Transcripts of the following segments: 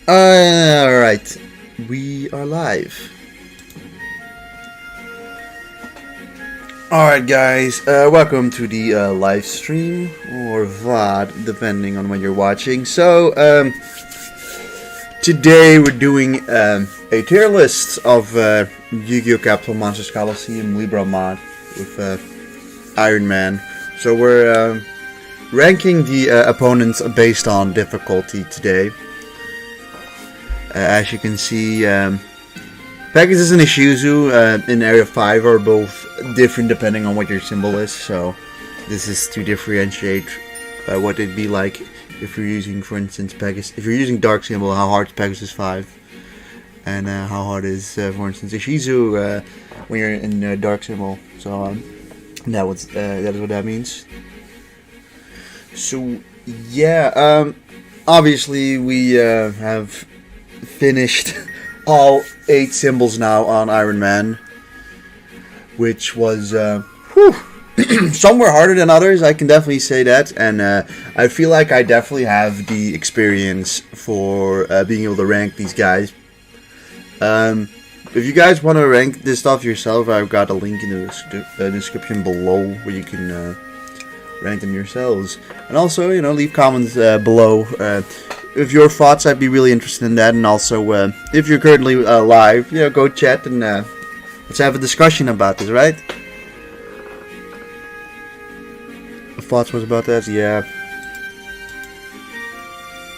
Alright, we are live. Alright guys, welcome to the live stream, or VOD, depending on when you're watching. So, today we're doing a tier list of Yu-Gi-Oh! Capsule Monsters Coliseum Libra mod with IRONMAN. So we're ranking the opponents based on difficulty today. As you can see, Pegasus and Ishizu in Area 5 are both different depending on what your symbol is. So this is to differentiate what it'd be like if you're using, for instance, Pegasus. If you're using Dark Symbol, how hard is Pegasus 5? And how hard is, for instance, Ishizu when you're in Dark Symbol. So that is what that means. So yeah, obviously we have finished all 8 symbols now on IRONMAN, which was some were harder than others, I can definitely say that, and I feel like I definitely have the experience for being able to rank these guys. If you guys want to rank this stuff yourself, I've got a link in the description below where you can rank them yourselves, and also, you know, leave comments below if your thoughts. I'd be really interested in that. And also, if you're currently live, you know, go chat and let's have a discussion about this, right? The thoughts was about that, yeah.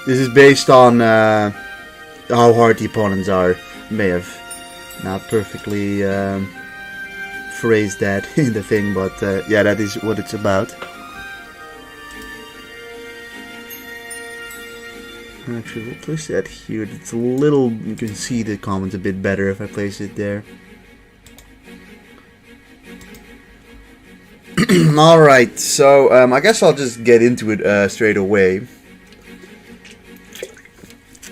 This is based on how hard the opponents are. May have not perfectly phrased that in the thing, but yeah, that is what it's about. Actually, we'll place that here. It's a little, you can see the comments a bit better if I place it there. Alright, so I guess I'll just get into it straight away,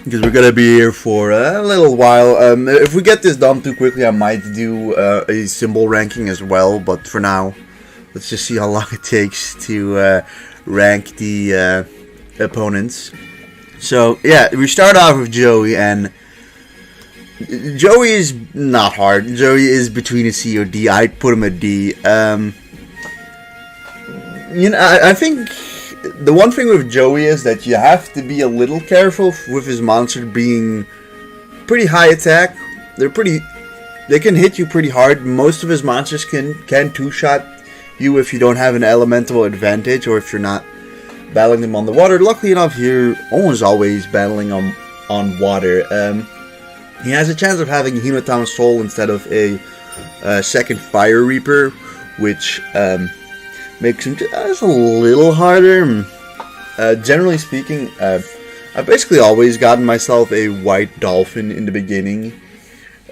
because we're gonna be here for a little while. If we get this done too quickly, I might do a symbol ranking as well, but for now, let's just see how long it takes to rank the opponents. So yeah, we start off with Joey, and Joey is not hard. Joey is between a C or D. I'd put him at D. You know, I think the one thing with Joey is that you have to be a little careful with his monster being pretty high attack. They can hit you pretty hard. Most of his monsters can two-shot you if you don't have an elemental advantage, or if you're not battling them on the water. Luckily enough, you're almost always battling on water. He has a chance of having Hinotam Soul instead of a second Fire Reaper, which makes him just a little harder. Generally speaking, I've basically always gotten myself a White Dolphin in the beginning,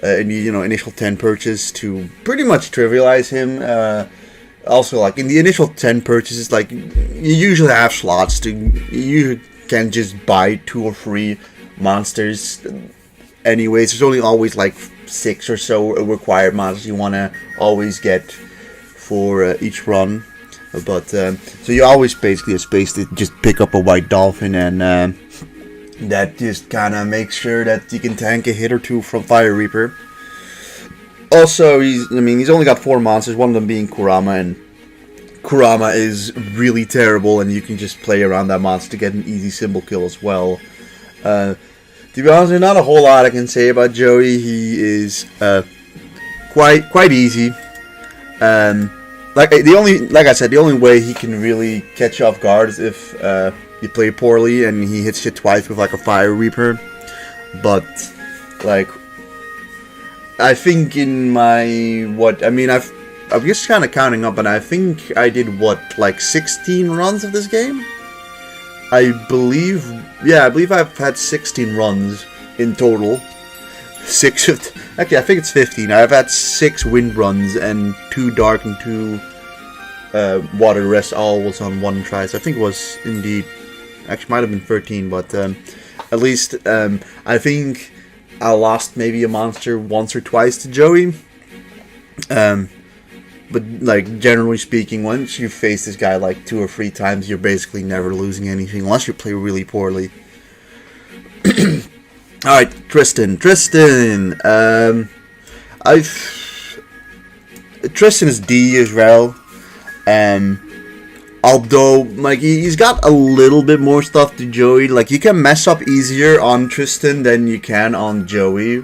in the initial 10 purchase, to pretty much trivialize him. Also, like in the initial 10 purchases, like you usually have slots you can just buy 2 or 3 monsters. Anyways, there's only always like 6 or so required monsters you want to always get for each run. But so you always basically have space to just pick up a White Dolphin, and that just kind of makes sure that you can tank a hit or 2 from Fire Reaper. Also, he's only got 4 monsters, one of them being Kurama, and Kurama is really terrible, and you can just play around that monster to get an easy symbol kill as well. To be honest, there's not a whole lot I can say about Joey. He is quite easy. Like I said, the only way he can really catch you off guard is if you play poorly and he hits you twice with like a Fire Reaper. But like, I think in my I'm just kind of counting up, and I think I did like 16 runs of this game. I believe I've had 16 runs in total. Actually, I think it's 15. I've had 6 wind runs and 2 dark and 2 water. The rest all was on one try. So I think it was indeed, actually might have been 13, but at least I think I lost maybe a monster once or twice to Joey. But like generally speaking, once you face this guy like 2 or 3 times, you're basically never losing anything unless you play really poorly. Alright, Tristan. Tristan is D as well. Although, like, he's got a little bit more stuff to Joey. Like, you can mess up easier on Tristan than you can on Joey.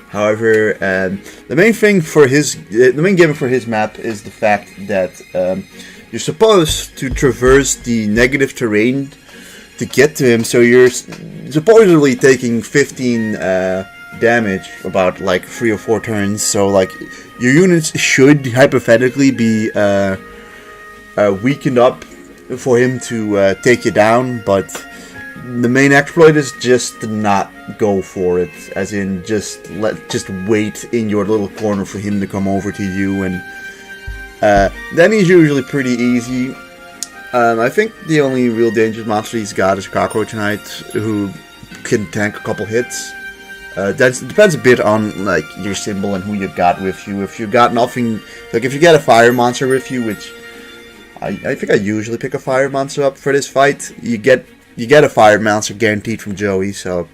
However, the main gimmick for his map is the fact that you're supposed to traverse the negative terrain to get to him. So you're supposedly taking 15 damage about like 3 or 4 turns. So like your units should hypothetically be weakened up for him to take you down, but the main exploit is just to not go for it, as in just wait in your little corner for him to come over to you, and then he's usually pretty easy. I think the only real dangerous monster he's got is Cockroach Knight, who can tank a couple hits. That depends a bit on like your symbol and who you got with you. If you got nothing, like if you get a fire monster with you, which I think I usually pick a fire monster up for this fight, you get a fire monster guaranteed from Joey. So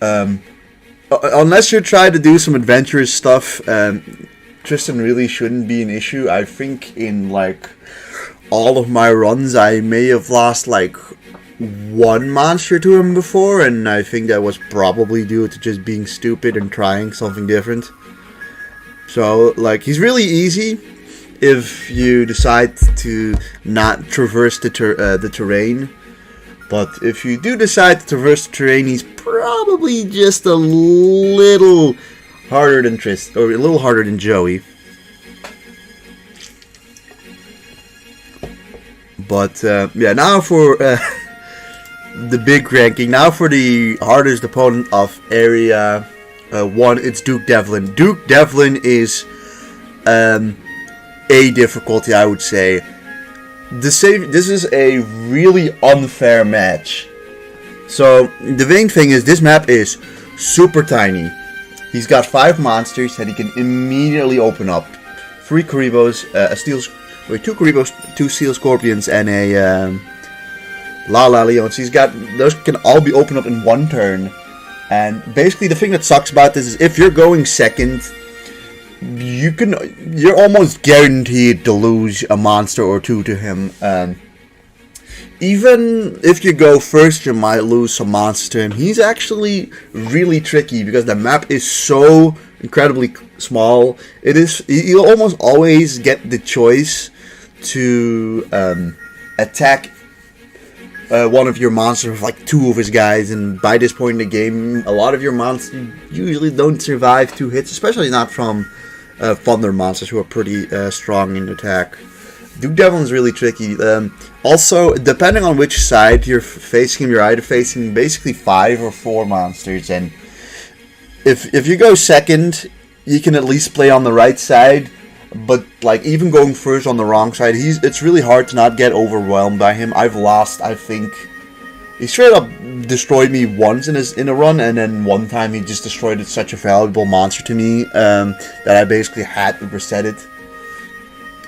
unless you're trying to do some adventurous stuff, Tristan really shouldn't be an issue. I think in like all of my runs, I may have lost like one monster to him before, and I think that was probably due to just being stupid and trying something different. So like he's really easy if you decide to not traverse the terrain. But if you do decide to traverse the terrain, he's probably just a little harder than Tristan, or a little harder than Joey. But yeah, now for the big ranking. Now for the hardest opponent of Area 1, it's Duke Devlin. Duke Devlin is A difficulty, I would say. This is a really unfair match. So the main thing is this map is super tiny. He's got 5 monsters that he can immediately open up. 3 Karibos, 2 Karibos, 2 Steel Scorpions, and a La Leon. So he's got those can all be opened up in 1 turn. And basically the thing that sucks about this is if you're going second, you're almost guaranteed to lose a monster or 2 to him. Even if you go first, you might lose some monsters to him. He's actually really tricky because the map is so incredibly small. You'll almost always get the choice to attack one of your monsters with like 2 of his guys, and by this point in the game, a lot of your monsters usually don't survive 2 hits, especially not from Thunder monsters who are pretty strong in attack. Duke Devlin's really tricky. Also, depending on which side you're facing, you're either facing basically 5 or 4 monsters, and if you go second, you can at least play on the right side. But like even going first on the wrong side, it's really hard to not get overwhelmed by him. I've lost, I think, he straight up destroyed me once in a run, and then one time he just destroyed such a valuable monster to me that I basically had to reset it.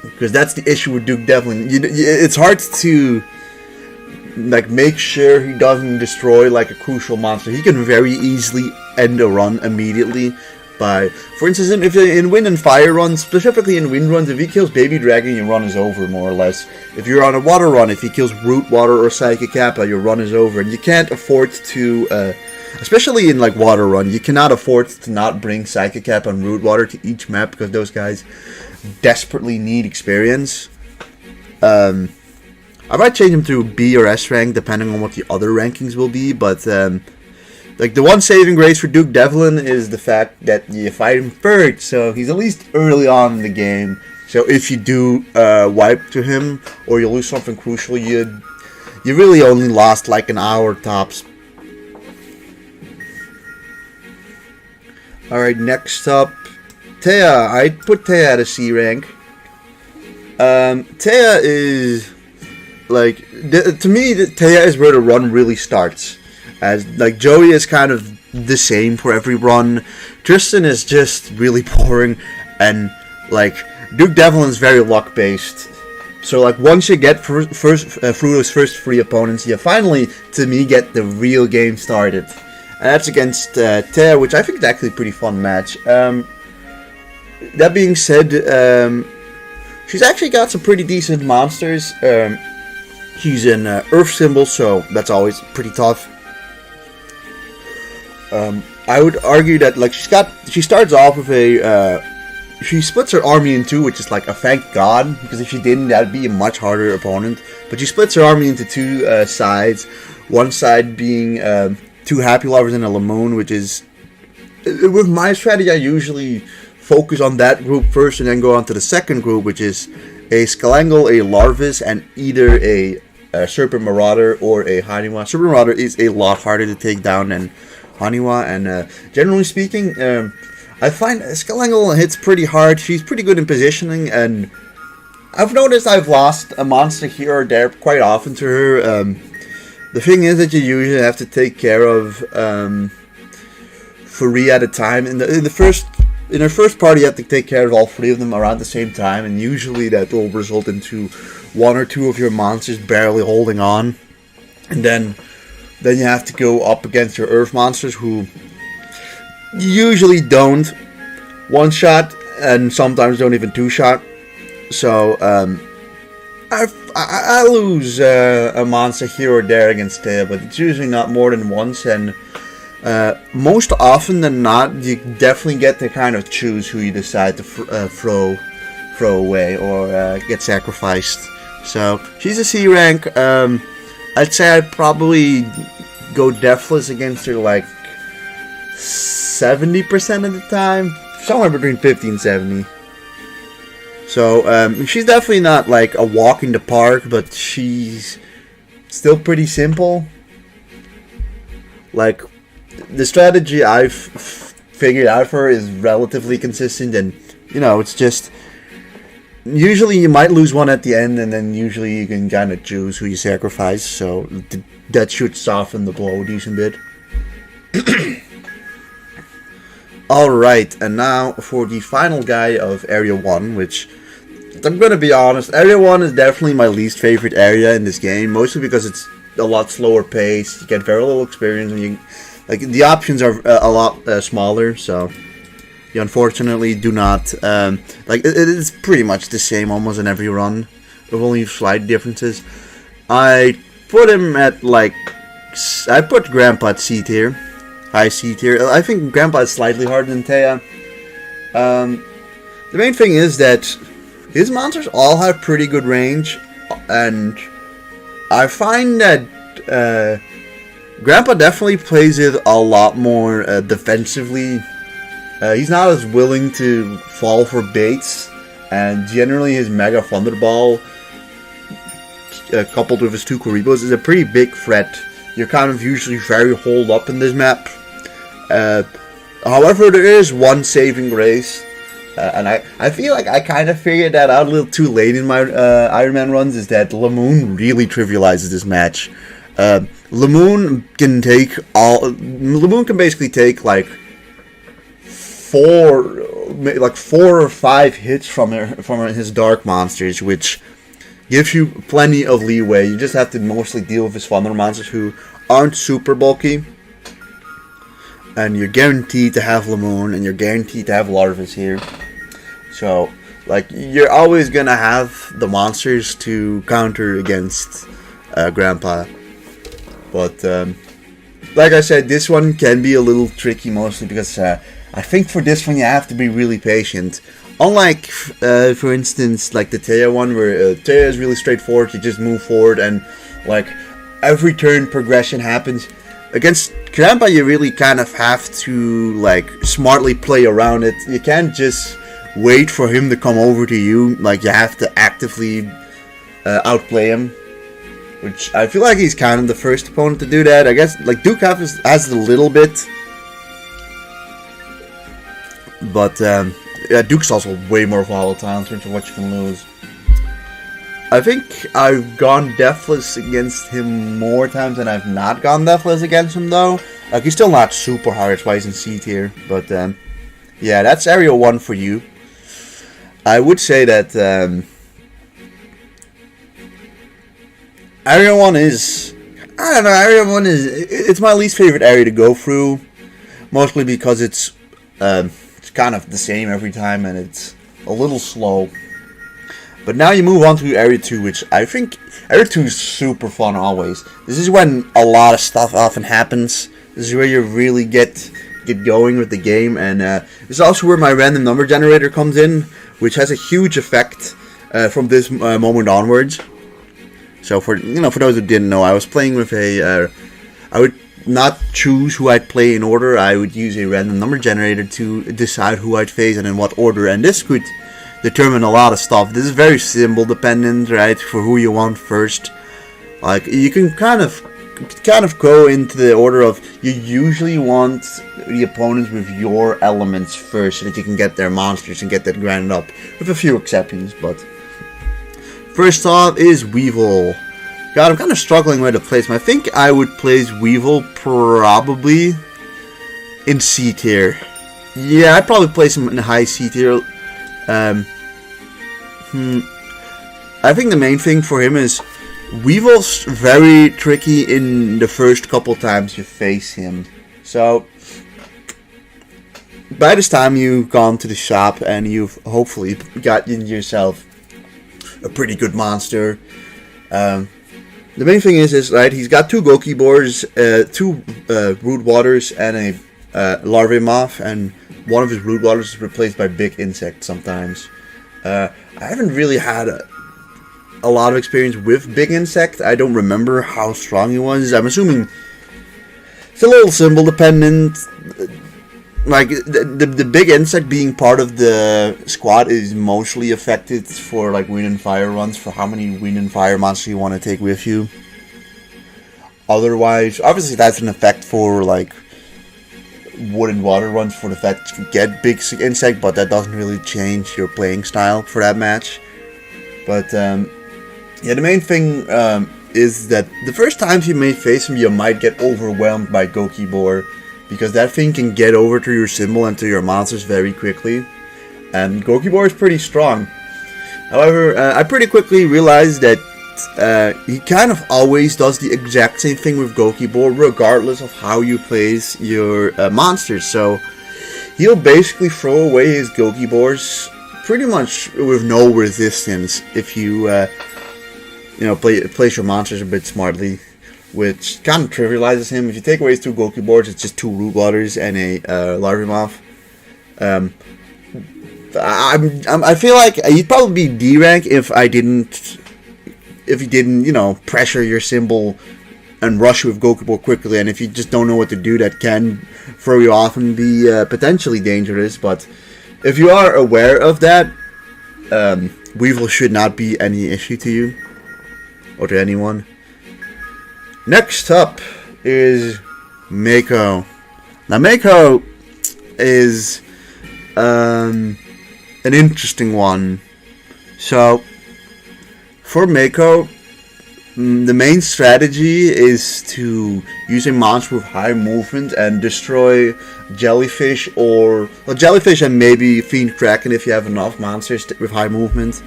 Because that's the issue with Duke Devlin. It's hard to like make sure he doesn't destroy like a crucial monster. He can very easily end a run immediately by, for instance, if in wind and fire runs, specifically in wind runs, if he kills Baby Dragon, your run is over more or less. If you're on a water run, if he kills Root Water or Psychic Kappa, your run is over, and you can't afford to, especially in like water run, you cannot afford to not bring Psychic Kappa and Root Water to each map because those guys desperately need experience. I might change him to B or S rank depending on what the other rankings will be, but like the one saving grace for Duke Devlin is the fact that you fight him third, so he's at least early on in the game. So if you do wipe to him or you lose something crucial, you really only lost like an hour tops. Alright, next up, Thea. I'd put Thea at a C rank. Thea is like, to me, Thea is where the run really starts. As like Joey is kind of the same for every run. Tristan is just really boring, and like Duke Devlin is very luck based. So like once you get through those first 3 opponents, you finally, to me, get the real game started. and that's against Thea, which I think is actually a pretty fun match. That being said, she's actually got some pretty decent monsters. She's an Earth symbol, so that's always pretty tough. I would argue that like she starts off with a she splits her army in two, which is like a thank God, because if she didn't, that'd be a much harder opponent. But she splits her army into two sides. One side being two Happy Lovers and a Lamoon, which is with my strategy I usually focus on that group first and then go on to the second group, which is a Skalangle, a Larvis, and either a Serpent Marauder or a Haniwa. Serpent Marauder is a lot harder to take down than Haniwa, and generally speaking, I find Skalangle hits pretty hard. She's pretty good in positioning, and I've noticed I've lost a monster here or there quite often to her. The thing is that you usually have to take care of 3 at a time. In her first party, you have to take care of all 3 of them around the same time, and usually that will result into 1 or 2 of your monsters barely holding on, and then you have to go up against your Earth monsters who usually don't one-shot and sometimes don't even two-shot. So I lose a monster here or there against Thea, but it's usually not more than once, and most often than not, you definitely get to kind of choose who you decide to throw away or get sacrificed. So she's a C rank. I'd say I'd probably go deathless against her like 70% of the time, somewhere between 50 and 70. So she's definitely not like a walk in the park, but she's still pretty simple. Like, the strategy I've figured out for her is relatively consistent, and you know, it's just usually you might lose one at the end, and then usually you can kind of choose who you sacrifice, so that should soften the blow a decent bit. Alright, and now for the final guy of Area 1, which, I'm gonna be honest, Area 1 is definitely my least favorite area in this game, mostly because it's a lot slower pace, you get very little experience, and the options are a lot smaller, so you unfortunately do not, it is pretty much the same almost in every run, with only slight differences. I put him at I put Grandpa at C tier, high C tier. I think Grandpa is slightly harder than Thea. The main thing is that his monsters all have pretty good range, and I find that Grandpa definitely plays it a lot more defensively. He's not as willing to fall for baits, and generally his Mega Thunderball, coupled with his 2 Kuribos, is a pretty big threat. You're kind of usually very holed up in this map. However, there is one saving grace, and I feel like I kind of figured that out a little too late in my Iron Man runs, is that Lamoon really trivializes this match. Lamoon can basically take like 4 or 5 hits from his dark monsters, which gives you plenty of leeway. You just have to mostly deal with his thunder monsters who aren't super bulky, and you're guaranteed to have Lamoon and you're guaranteed to have Larvis here. So you're always gonna have the monsters to counter against Grandpa. But like I said, this one can be a little tricky, mostly because I think for this one you have to be really patient. Unlike, for instance, like the Thea one, where Thea is really straightforward, you just move forward and every turn progression happens. Against Grandpa, you really kind of have to smartly play around it. You can't just wait for him to come over to you. You have to actively outplay him. Which I feel like he's kind of the first opponent to do that. I guess Duke has a little bit, but Duke's also way more volatile in terms of what you can lose. I think I've gone deathless against him more times than I've not gone deathless against him, though. He's still not super hard, that's why he's in C tier. But yeah, that's Area 1 for you. I would say that Area 1 is I don't know, Area 1 it's my least favorite area to go through. Mostly because it's kind of the same every time and it's a little slow. But now you move on to Area 2, which I think Area 2 is super fun always. This is when a lot of stuff often happens. This is where you really get going with the game, and this is also where my random number generator comes in, which has a huge effect from this moment onwards. So for those who didn't know, I was playing with I would not choose who I'd play in order. I would use a random number generator to decide who I'd face and in what order, and this could determine a lot of stuff. This is very symbol dependent, right? For who you want first. Like, you can kind of go into the order of, you usually want the opponents with your elements first so that you can get their monsters and get that grinded up, with a few exceptions. But first off is Weevil. God, I'm kind of struggling where to place him. I think I would place Weevil probably in C tier. Yeah, I'd probably place him in high C tier. I think the main thing for him is Weevil's very tricky in the first couple times you face him. So by this time you've gone to the shop and you've hopefully gotten yourself a pretty good monster. The main thing is right, he's got 2 Gokibors, 2 Root Waters, and a Larvae Moth, and one of his Root Waters is replaced by Big Insect sometimes. I haven't really had a lot of experience with Big Insect. I don't remember how strong he was. I'm assuming it's a little symbol dependent. Like, the Big Insect being part of the squad is mostly affected for like Wind and Fire runs, for how many Wind and Fire monsters you want to take with you. Otherwise, obviously that's an effect for like Wood and Water runs, for the fact you get Big Insect, but that doesn't really change your playing style for that match. But yeah, the main thing is that the first times you may face him, you might get overwhelmed by Gokibor, because that thing can get over to your symbol and to your monsters very quickly. And Gokibor is pretty strong. However, I pretty quickly realized that he kind of always does the exact same thing with Gokibor, regardless of how you place your monsters. So he'll basically throw away his Gokibors pretty much with no resistance if you place your monsters a bit smartly, which kind of trivializes him. If you take away his 2 Gokibors, it's just 2 Root Waters and a Larvae Moth. I feel like he'd probably be D rank if he didn't, pressure your symbol and rush with Gokibor quickly. And if you just don't know what to do, that can throw you off and be potentially dangerous. But if you are aware of that, Weevil should not be any issue to you or to anyone. Next up is Mako. Now Mako is an interesting one. So for Mako, the main strategy is to use a monster with high movement and destroy Jellyfish Jellyfish and maybe Fiend Kraken if you have enough monsters with high movement.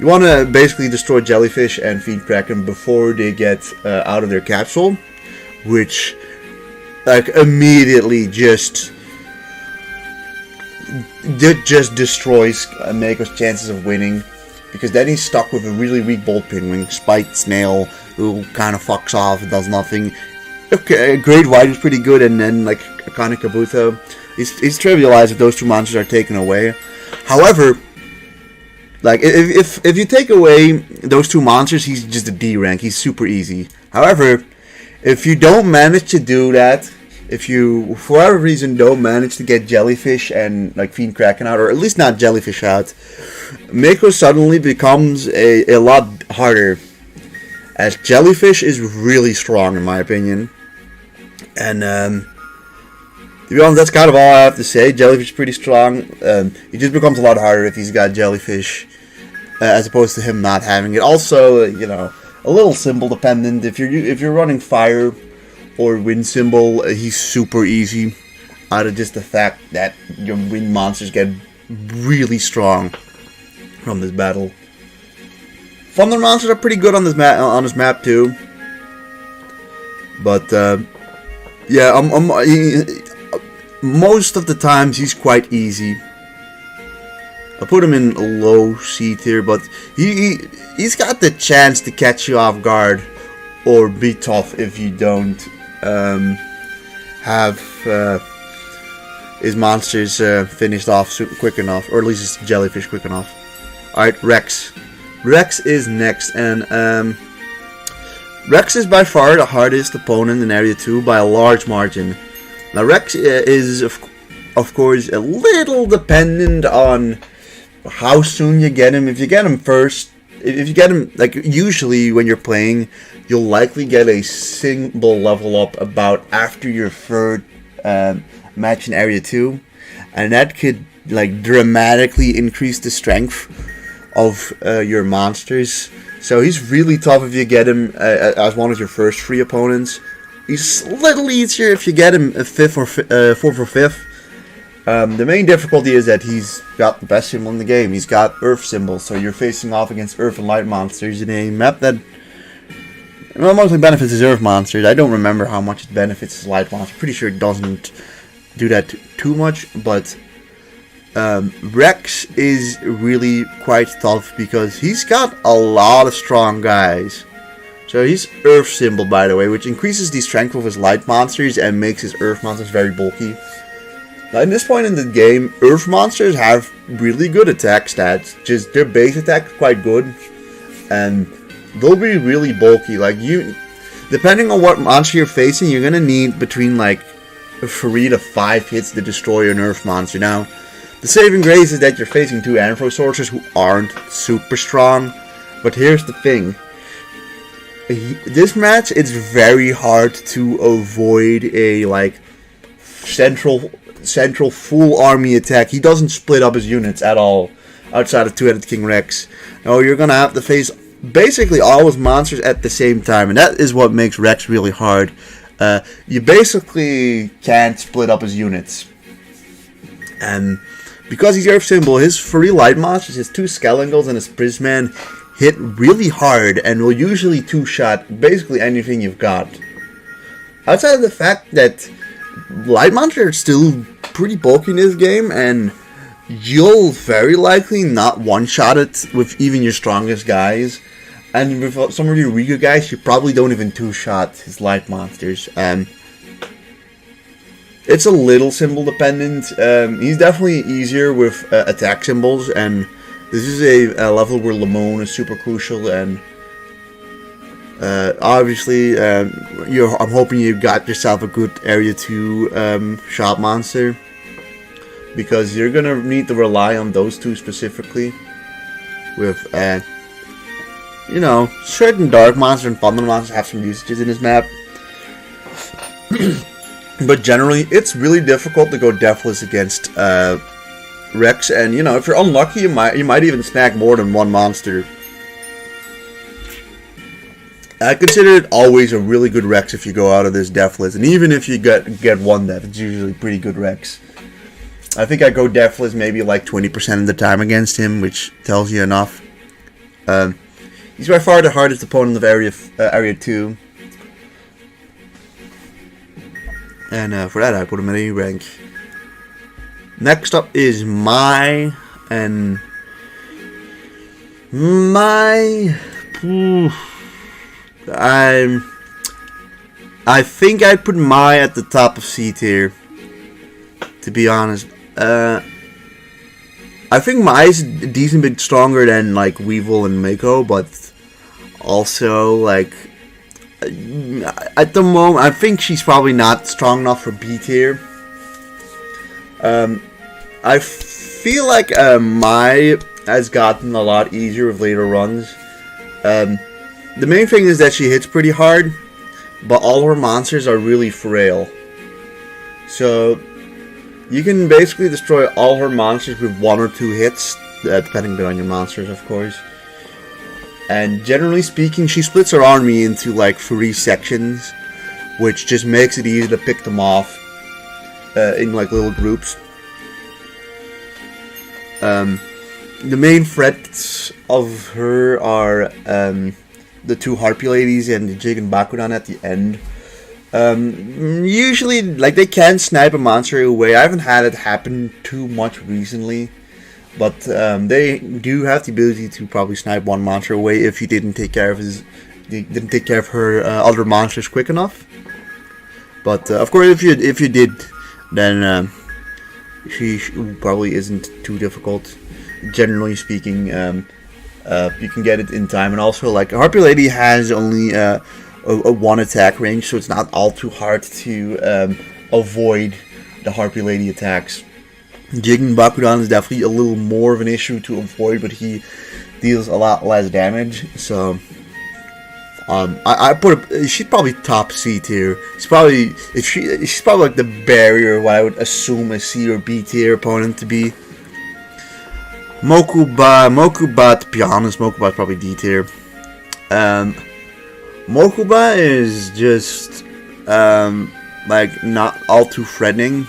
You want to basically destroy Jellyfish and Fiend Kraken before they get out of their capsule, which like immediately just destroys Mako's chances of winning, because then he's stuck with a really weak Bolt Pinwing, Spiked Snail, who kind of fucks off and does nothing. Okay, Great White is pretty good, and then like Akane Kabuto, he's trivialized if those 2 monsters are taken away. However, like, if you take away those 2 monsters, he's just a D rank. He's super easy. However, if you don't manage to do that, if you, for whatever reason, don't manage to get Jellyfish and, like, Fiend Kraken out, or at least not Jellyfish out, Mako suddenly becomes a lot harder, as Jellyfish is really strong, in my opinion. And, to be honest, that's kind of all I have to say. Jellyfish is pretty strong. It just becomes a lot harder if he's got Jellyfish, as opposed to him not having it. Also, a little symbol dependent. If you're running Fire or Wind symbol, he's super easy. Out of just the fact that your Wind monsters get really strong from this battle. Thunder monsters are pretty good on this map too. But yeah, most of the times he's quite easy. I put him in a low C tier, but he's got the chance to catch you off guard or be tough if you don't have his monsters finished off quick enough, or at least his jellyfish quick enough. Alright, Rex. Rex is next, and Rex is by far the hardest opponent in Area 2 by a large margin. Now Rex is of course a little dependent on how soon you get him. If you get him first, if you get him, like usually when you're playing, you'll likely get a single level up about after your third match in Area 2, and that could like dramatically increase the strength of your monsters. So he's really tough if you get him as one of your first 3 opponents. He's a little easier if you get him a 5th or 4th or 5th. The main difficulty is that he's got the best symbol in the game. He's got Earth symbols, so you're facing off against Earth and Light monsters in a map that mostly benefits his Earth monsters. I don't remember how much it benefits his Light monsters. Pretty sure it doesn't do that too much, but Rex is really quite tough because he's got a lot of strong guys. So he's Earth symbol, by the way, which increases the strength of his Light monsters and makes his Earth monsters very bulky. Now, at this point in the game, Earth monsters have really good attack stats. Just their base attack is quite good, and they'll be really bulky. Like depending on what monster you're facing, you're gonna need between like 3 to 5 hits to destroy an Earth monster. Now, the saving grace is that you're facing 2 Anthro sorcerers who aren't super strong. But here's the thing: this match, it's very hard to avoid a like central full army attack. He doesn't split up his units at all outside of Two-Headed King Rex. No, you're gonna have to face basically all his monsters at the same time, and that is what makes Rex really hard. You basically can't split up his units, and because he's Earth symbol, his 3 light monsters, his 2 Skelengals and his Prisman hit really hard and will usually 2-shot basically anything you've got. Outside of the fact that light monsters are still pretty bulky in this game, and you'll very likely not 1-shot it with even your strongest guys, and with some of your weaker guys, you probably don't even 2-shot his light monsters. It's a little symbol dependent. He's definitely easier with attack symbols, and this is a level where Lemon is super crucial, and obviously I'm hoping you got yourself a good Area 2 shop monster, because you're gonna need to rely on those 2 specifically with certain dark monsters and thunder monsters have some usages in this map. But generally, it's really difficult to go deathless against Rex, and if you're unlucky, you might even snag more than 1 monster. I consider it always a really good Rex if you go out of this deathless, and even if you get 1 death, it's usually pretty good Rex. I think I go deathless maybe like 20% of the time against him, which tells you enough. He's by far the hardest opponent of Area 2. And for that, I put him at A rank. Next up is I think I'd put Mai at the top of C tier, to be honest. I think Mai's a decent bit stronger than like Weevil and Mako, but also like at the moment I think she's probably not strong enough for B tier. I feel like Mai has gotten a lot easier with later runs. The main thing is that she hits pretty hard, but all her monsters are really frail. So you can basically destroy all her monsters with 1 or 2 hits, depending on your monsters, of course. And generally speaking, she splits her army into like 3 sections, which just makes it easy to pick them off in like little groups. The main threats of her are the 2 Harpy ladies and the Jig and Bakudan at the end. Usually, like, they can snipe a monster away. I haven't had it happen too much recently, but they do have the ability to probably snipe one monster away if he didn't take care of her other monsters quick enough. But of course, if you did, then she probably isn't too difficult. Generally speaking, you can get it in time, and also, like, Harpy Lady has only a one attack range, so it's not all too hard to avoid the Harpy Lady attacks. Jigen Bakudan is definitely a little more of an issue to avoid, but he deals a lot less damage. So I put she's probably top C tier. She's probably like the barrier what I would assume a C or B tier opponent to be. Mokuba, to be honest, Mokuba is probably D tier. Mokuba is just like not all too threatening.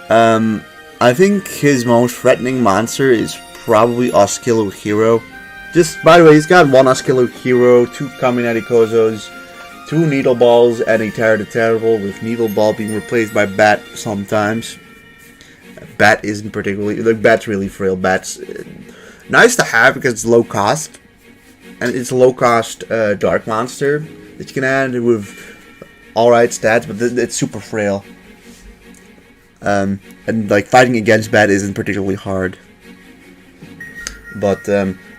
I think his most threatening monster is probably Oscillo Hero. Just by the way, he's got one Oscillo Hero, 2 Kaminari Kozos, 2 Needle Balls, and a Terror the Terrible, with Needle Ball being replaced by Bat sometimes. Bat isn't particularly, like, Bat's really frail. Bat's nice to have because it's low cost, and it's a low cost dark monster that you can add with alright stats, but it's super frail. And like, fighting against Bat isn't particularly hard. But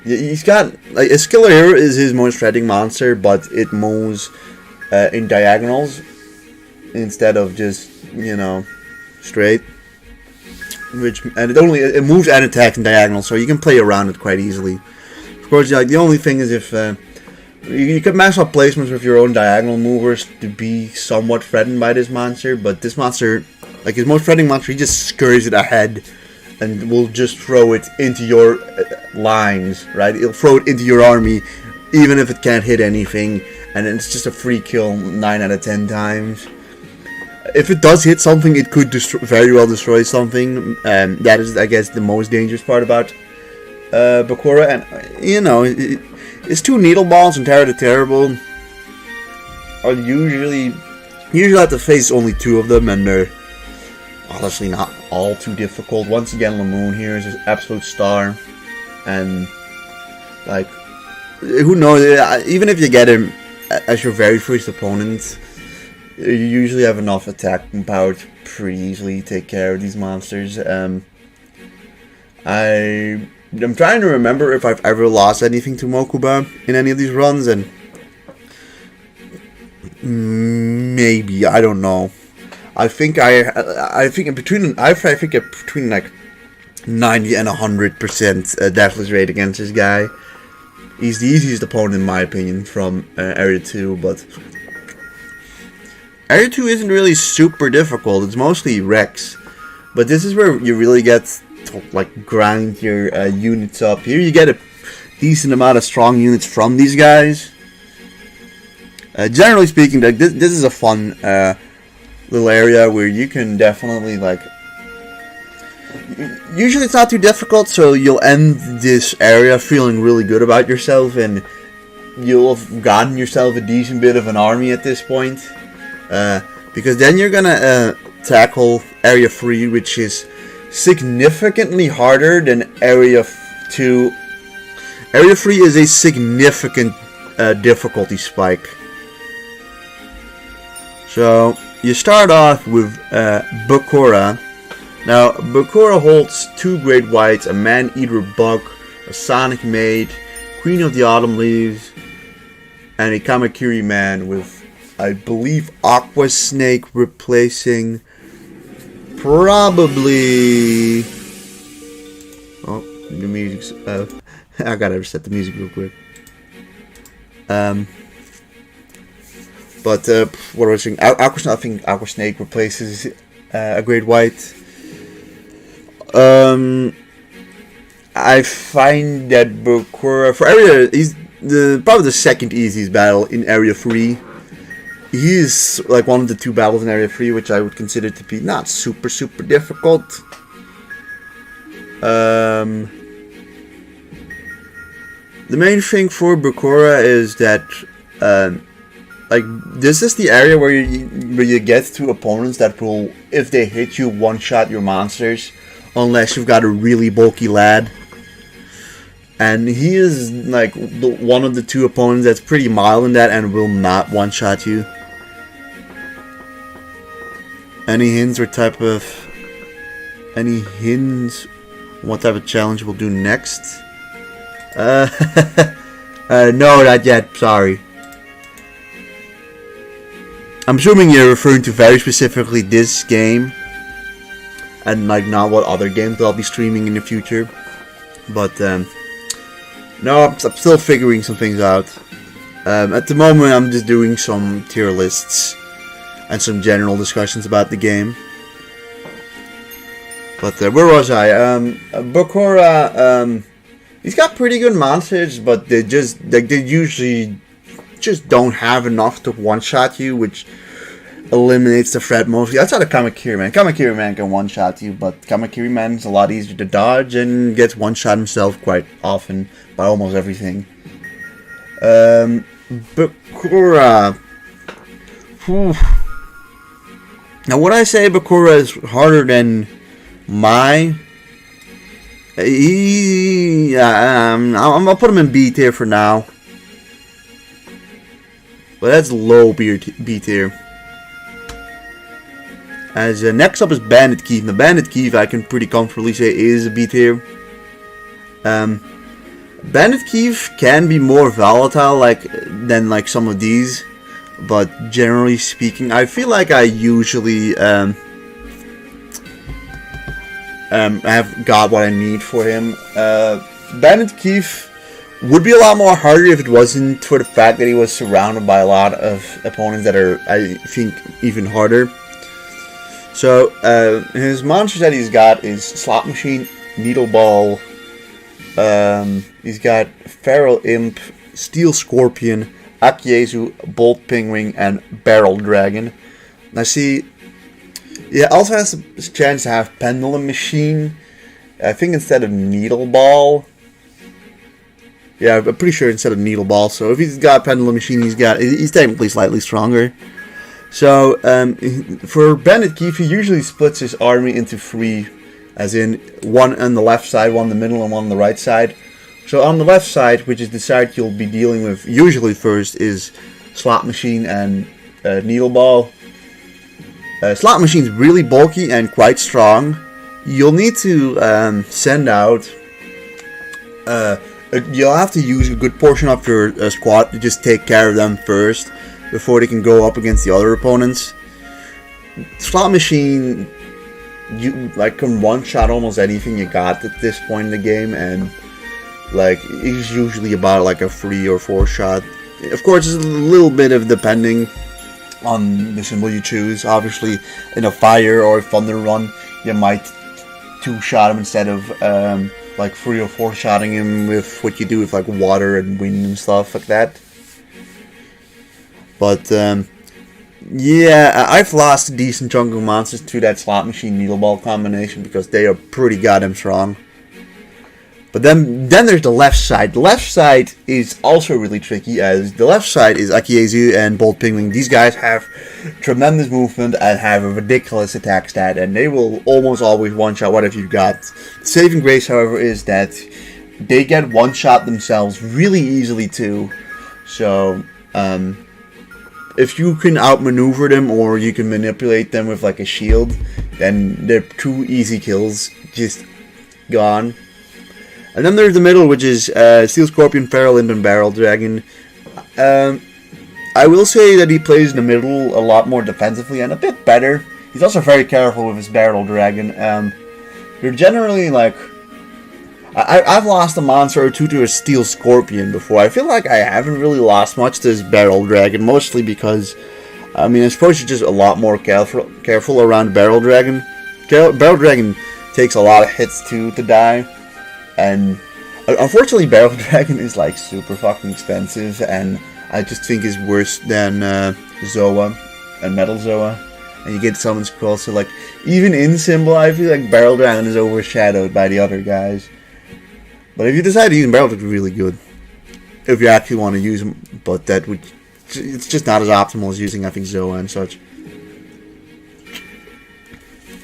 he's got, like, Oscillo Hero is his most threatening monster, but it moves in diagonals instead of just, you know, straight. And it moves and attacks in diagonal, so you can play around it quite easily. Of course, like, the only thing is if you could mash up placements with your own diagonal movers to be somewhat threatened by this monster, but this monster, like his most threatening monster, he just scurries it ahead and will just throw it into your lines, right? He'll throw it into your army, even if it can't hit anything, and it's just a free kill 9 out of 10 times. If it does hit something, it could very well destroy something. That is, I guess, the most dangerous part about Bakura. And, you know, it's 2 Needle Balls and Terror the Terrible are usually have to face only 2 of them, and they're honestly not all too difficult. Once again, Lamoon here is an absolute star, and, like, who knows, even if you get him as your very first opponent, you usually have enough attack power to pretty easily take care of these monsters. I'm trying to remember if I've ever lost anything to Mokuba in any of these runs, and maybe, I don't know. I think between like 90 and 100% deathless rate against this guy. He's the easiest opponent in my opinion from Area 2, but Area 2 isn't really super difficult. It's mostly Rex, but this is where you really get to, like, grind your units up. Here you get a decent amount of strong units from these guys. Generally speaking, like, this is a fun little area where you can definitely, like, usually it's not too difficult, so you'll end this area feeling really good about yourself, and you'll have gotten yourself a decent bit of an army at this point. Because then you're gonna tackle Area 3, which is significantly harder than Area 2. Area 3 is a significant difficulty spike. So, you start off with Bakura. Now, Bakura holds 2 Great Whites, a Man-Eater Bug, a Sonic Maid, Queen of the Autumn Leaves, and a Kamakiri Man with, I believe, Aqua Snake replacing probably... Oh, the music's... I gotta reset the music real quick. But what was I saying? I think Aqua Snake replaces a Great White. I find that Bakura for Area, he's probably the second easiest battle in Area 3. He is like one of the 2 battles in Area 3, which I would consider to be not super difficult. The main thing for Bakura is that like, this is the area where you get to opponents that will, if they hit you, one-shot your monsters, unless you've got a really bulky lad. And he is like one of the 2 opponents that's pretty mild in that and will not one-shot you. Any hints what type of challenge we'll do next? No, not yet. Sorry. I'm assuming you're referring to very specifically this game, and like not what other games I'll be streaming in the future. But no, I'm still figuring some things out. At the moment, I'm just doing some tier lists and some general discussions about the game. But where was I? Bakura, he's got pretty good monsters, but they usually just don't have enough to one-shot you, which eliminates the threat mostly. Outside of Kamakiri Man. Kamakiri Man can one-shot you, but Kamakiri Man is a lot easier to dodge and gets one-shot himself quite often by almost everything. Bakura. Whew. Now, would I say Bakura is harder than Mai? I'll put him in B tier for now. But that's low B tier. As next up is Bandit Keith. Now, Bandit Keith I can pretty comfortably say is a B tier. Bandit Keith can be more volatile than some of these, but generally speaking, I feel like I usually have got what I need for him. Bandit Keith would be a lot more harder if it wasn't for the fact that he was surrounded by a lot of opponents that are, I think, even harder. So, his monsters that he's got is Slot Machine, Needle Ball, he's got Feral Imp, Steel Scorpion, Akiezu, Bolt Penguin, and Barrel Dragon. Now see, he also has a chance to have Pendulum Machine, I think instead of Needle Ball. Yeah, I'm pretty sure instead of Needle Ball. So if he's got Pendulum Machine, he's technically slightly stronger. So for Bandit Keith, he usually splits his army into 3, as in one on the left side, one in the middle, and one on the right side. So on the left side, which is the side you'll be dealing with usually first, is Slot Machine and Needle Ball. Slot Machine's really bulky and quite strong. You'll need to send out. You'll have to use a good portion of your squad to just take care of them first, before they can go up against the other opponents. Slot Machine, you can one-shot almost anything you got at this point in the game, and it's usually about a 3 or 4 shot. Of course, it's a little bit of depending on the symbol you choose. Obviously, in a fire or a thunder run, you might 2-shot him instead of 3 or 4-shotting him with what you do with water and wind and stuff like that. But yeah, I've lost a decent chunk of monsters to that Slot Machine Needle Ball combination because they are pretty goddamn strong. But then there's the left side. The left side is also really tricky, as the left side is Akiezu and Bolt Penguin. These guys have tremendous movement and have a ridiculous attack stat, and they will almost always one-shot whatever you've got. Saving grace, however, is that they get one-shot themselves really easily too. So, if you can outmaneuver them or you can manipulate them with a shield, then they're 2 easy kills, just gone. And then there's the middle, which is Steel Scorpion, Feral Imp, and Barrel Dragon. I will say that he plays in the middle a lot more defensively and a bit better. He's also very careful with his Barrel Dragon. You're generally I've lost a monster or 2 to a Steel Scorpion before. I feel like I haven't really lost much to his Barrel Dragon, mostly because, I suppose you're just a lot more careful around Barrel Dragon. Barrel Dragon takes a lot of hits to die. And unfortunately, Barrel Dragon is super fucking expensive, and I just think is worse than Zoa and Metal Zoa. And you get Summon Scroll, so even in Symbol, I feel like Barrel Dragon is overshadowed by the other guys. But if you decide to use Barrel Dragon, really good. If you actually want to use him, but that would it's just not as optimal as using, I think, Zoa and such.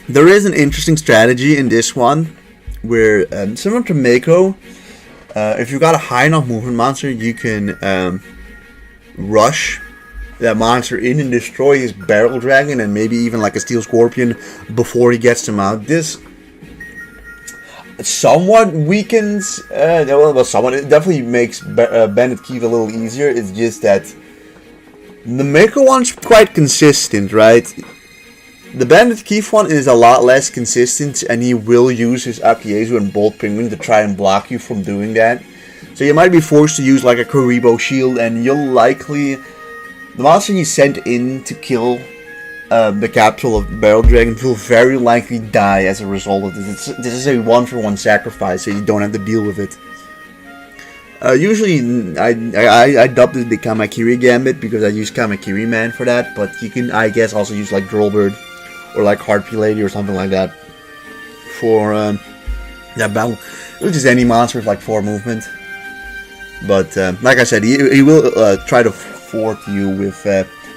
There is an interesting strategy in this one, where similar to Mako, if you've got a high enough movement monster, you can rush that monster in and destroy his barrel dragon and maybe even like a steel scorpion before he gets them out. This somewhat weakens, it definitely makes Bandit Keith a little easier. It's just that the Mako one's quite consistent, right? The Bandit Keith one is a lot less consistent, and he will use his Akiezu and Bolt Penguin to try and block you from doing that. So you might be forced to use like a Kuribo shield, and you'll likely... The monster you sent in to kill the Capsule of the Barrel Dragon will very likely die as a result of this. This is a 1-for-1 sacrifice, so you don't have to deal with it. Usually, I dubbed it the Kamakiri Gambit because I use Kamakiri Man for that, but you can, I guess, also use like Drollbird or like Harpy Lady or something like that for that battle. Which is any monster with like 4 movement. But like I said, he will try to fort you with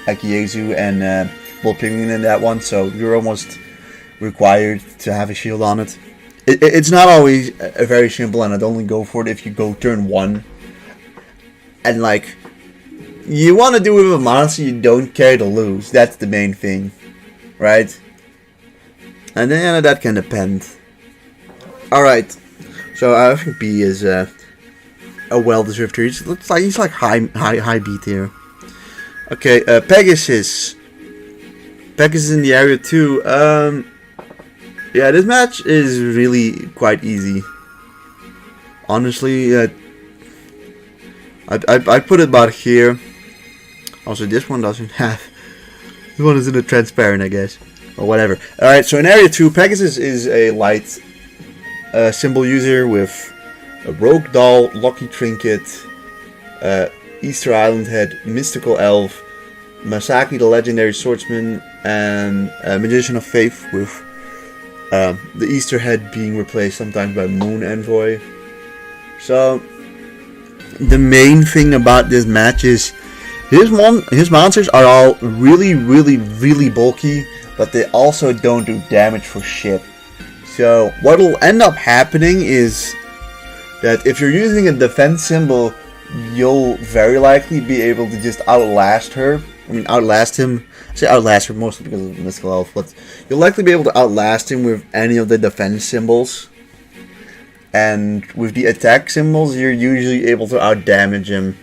Akiezu and Bolt Penguin in that one, so you're almost required to have a shield on it. It's not always very simple, and I'd only go for it if you go turn 1. And like, you want to do it with a monster you don't care to lose. That's the main thing, right? And then that can depend. Alright, so I think B is a well-deserved tier. He's like high B tier. Okay, Pegasus. Pegasus in the area too. Yeah, this match is really quite easy. Honestly, I put it about here. Also, this one doesn't have. This one isn't a transparent, I guess, or whatever. All right, so in area 2, Pegasus is a light symbol user with a Rogue Doll, Lucky Trinket, Easter Island Head, Mystical Elf, Masaki the Legendary Swordsman, and Magician of Faith, with the Easter Head being replaced sometimes by Moon Envoy. So the main thing about this match is his monsters are all really bulky, but they also don't do damage for shit. So what will end up happening is that if you're using a defense symbol, you'll very likely be able to just outlast her. I mean, outlast him. I say outlast her mostly because of the Mystical Elf, but you'll likely be able to outlast him with any of the defense symbols. And with the attack symbols, you're usually able to outdamage him.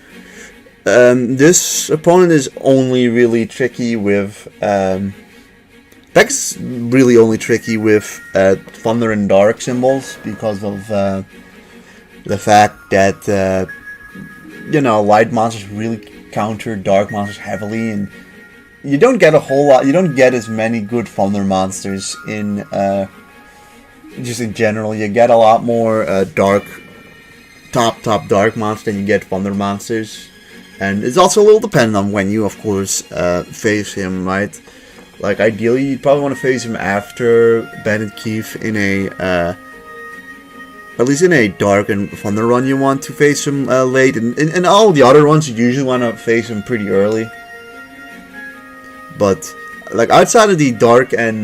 This opponent is only really tricky with... Deck's really only tricky with Thunder and Dark symbols because of the fact that, you know, light monsters really counter dark monsters heavily, and you don't get a whole lot, you don't get as many good Thunder monsters in, just in general. You get a lot more dark, top dark monsters than you get Thunder monsters. And it's also a little dependent on when you, of course, face him, right? Like, ideally, you'd probably want to face him after Bandit Keith in a, at least in a Dark and Thunder run, you want to face him late. And all the other ones, you usually want to face him pretty early. But, like, outside of the Dark and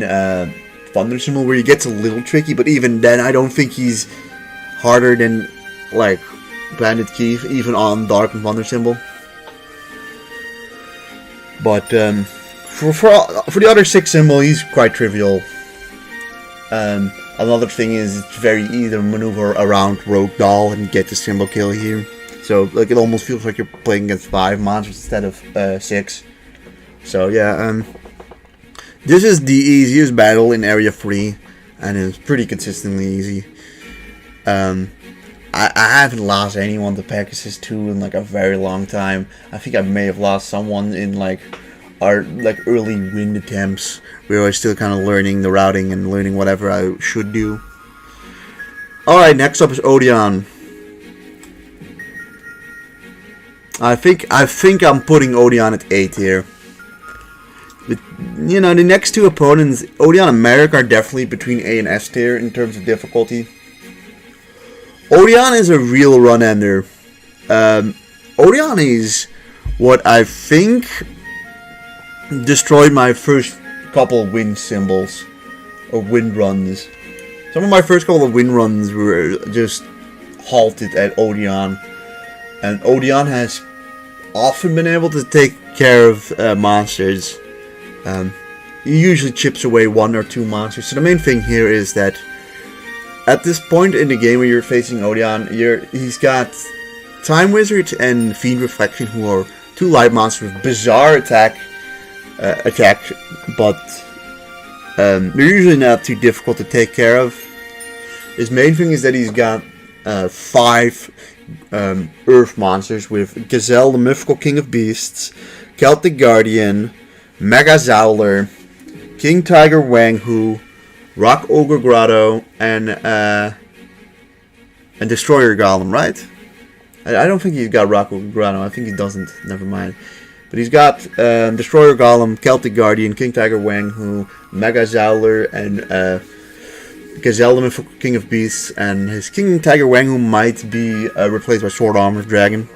Thunder symbol, where he gets a little tricky, but even then, I don't think he's harder than, like, Bandit Keith, even on Dark and Thunder symbol. But, for the other 6 symbol, he's quite trivial. Another thing is, it's very easy to maneuver around Rogue Doll and get the symbol kill here. So, like, it almost feels like you're playing against 5 monsters instead of 6. So, yeah, this is the easiest battle in Area 3, and it's pretty consistently easy. I haven't lost anyone to Pegasus 2 in, like, a very long time. I think I may have lost someone in, like, our early wind attempts where I was still kind of learning the routing and learning whatever I should do. Alright, next up is Odeon. I think I'm putting Odeon at 8 here. But, you know, the next 2 opponents, Odeon and Merrick, are definitely between A and S tier in terms of difficulty. Odeon is a real run-ender. Odeon is what I think destroyed my first couple win symbols or win runs. Some of my first couple of win runs were just halted at Odeon, and Odeon has often been able to take care of monsters. He usually chips away 1 or 2 monsters. So the main thing here is that at this point in the game where you're facing Odeon, he's got Time Wizard and Fiend Reflection, who are 2 light monsters with bizarre attack, but they're usually not too difficult to take care of. His main thing is that he's got 5 Earth monsters with Gazelle, the Mythical King of Beasts, Celtic Guardian, Mega Zowler, King Tiger Wanghu, Rock Ogre Grotto, and Destroyer Golem, right? I don't think he's got Rock Ogre Grotto. I think he doesn't. Never mind. But he's got Destroyer Golem, Celtic Guardian, King Tiger Wanghu, Mega Zowler, and Gazelle, the Mythical King of Beasts. And his King Tiger Wanghu might be replaced by Sword Armor Dragon,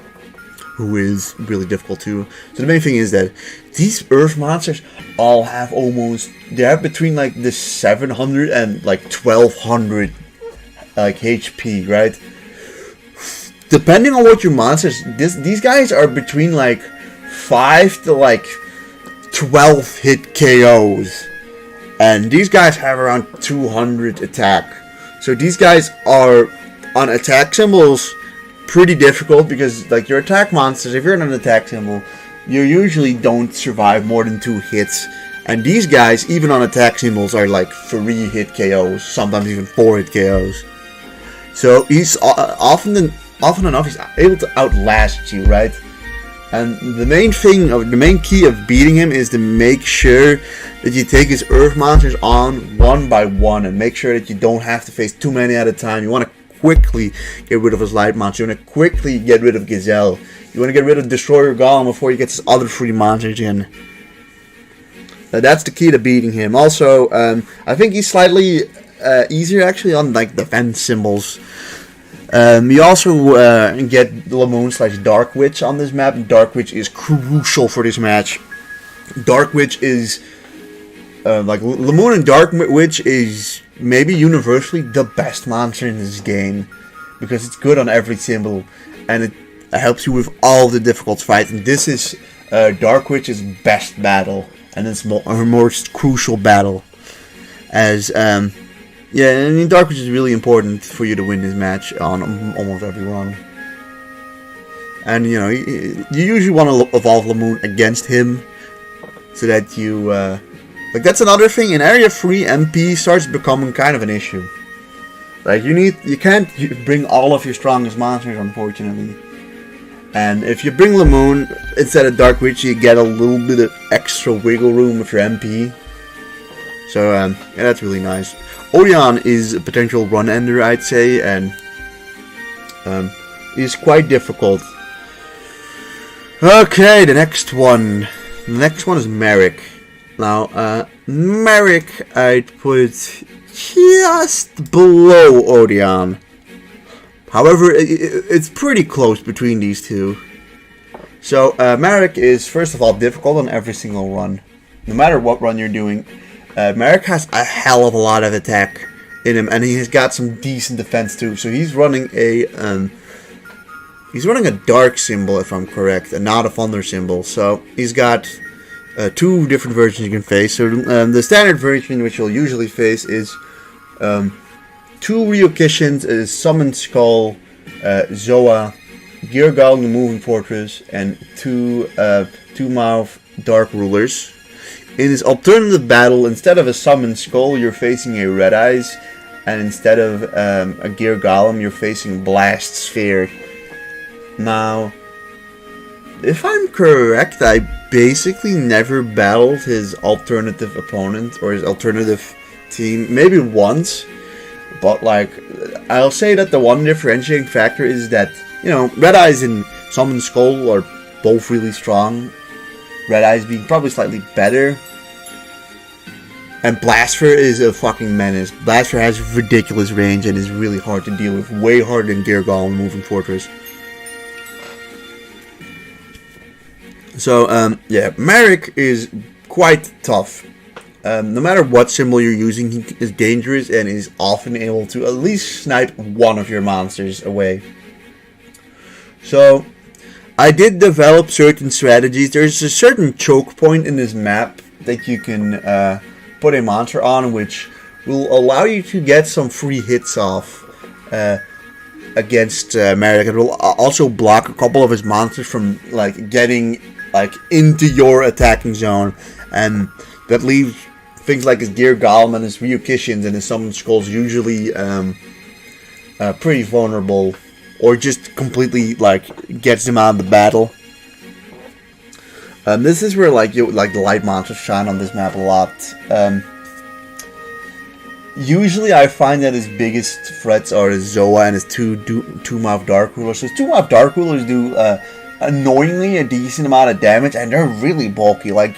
who is really difficult too. So the main thing is that these Earth monsters all have they have between like the 700 and like 1200 like HP, right? Depending on what your monsters, these guys are between like 5 to like 12 hit KOs, and these guys have around 200 attack. So these guys are on attack symbols pretty difficult, because like your attack monsters, if you're in an attack symbol, you usually don't survive more than 2 hits, and these guys even on attack symbols are like 3 hit KOs, sometimes even 4 hit KOs. So he's often enough he's able to outlast you, right? And the main key of beating him is to make sure that you take his Earth monsters on 1 by 1, and make sure that you don't have to face too many at a time. You want to quickly get rid of his light monster. You want to quickly get rid of Gazelle. You want to get rid of Destroyer Golem before he gets his other 3 monsters in. That's the key to beating him. Also, I think he's slightly easier actually on like defense symbols. You also get Lamoon / Dark Witch on this map. Dark Witch is crucial for this match. Dark Witch is like Lamoon, and Dark Witch is maybe universally the best monster in this game, because it's good on every symbol and it helps you with all the difficult fights. And this is Dark Witch's best battle, and it's her most crucial battle. As yeah, I mean, Dark Witch is really important for you to win this match on almost every run. And you know, you usually want to evolve Lamoon against him, so that you like, that's another thing. In Area 3, MP starts becoming kind of an issue. Like, you can't bring all of your strongest monsters, unfortunately. And if you bring Lamoon instead of Dark Witch, you get a little bit of extra wiggle room with your MP. So yeah, that's really nice. Odeon is a potential run ender, I'd say, and is quite difficult. Okay, the next one. The next one is Merrick. Now, Merrick, I'd put just below Odeon. However, it's pretty close between these two. So, Merrick is, first of all, difficult on every single run. No matter what run you're doing, Merrick has a hell of a lot of attack in him, and he has got some decent defense too. So he's running a dark symbol, if I'm correct, and not a thunder symbol. So he's got 2 different versions you can face. So the standard version, which you'll usually face, is 2 Ryokishins, a Summon Skull, Zoa, Gear Golem, the Moving Fortress, and 2 Mouth Dark Rulers. In his alternative battle, instead of a Summon Skull, you're facing a Red Eyes, and instead of a Gear Golem, you're facing Blast Sphere. Now, if I'm correct, I basically never battled his alternative opponent or his alternative team, maybe once, but like, I'll say that the one differentiating factor is that, you know, Red Eyes and Summon Skull are both really strong. Red Eyes being probably slightly better. And Blastsphere is a fucking menace. Blastsphere has ridiculous range and is really hard to deal with. Way harder than Gear Golem, Moving Fortress. So, yeah, Merrick is quite tough. No matter what symbol you're using, he is dangerous and is often able to at least snipe one of your monsters away. So, I did develop certain strategies. There's a certain choke point in this map that you can put a monster on, which will allow you to get some free hits off against Merrick. It will also block a couple of his monsters from like getting like into your attacking zone, and that leaves things like his Gear Golem and his Ryukishins and his Summon Skulls usually pretty vulnerable, or just completely like gets them out of the battle. This is where like the light monsters shine on this map a lot. Usually I find that his biggest threats are his Zoa and his two Mouth Dark Rulers. So his two Mouth Dark Rulers do annoyingly a decent amount of damage, and they're really bulky. Like,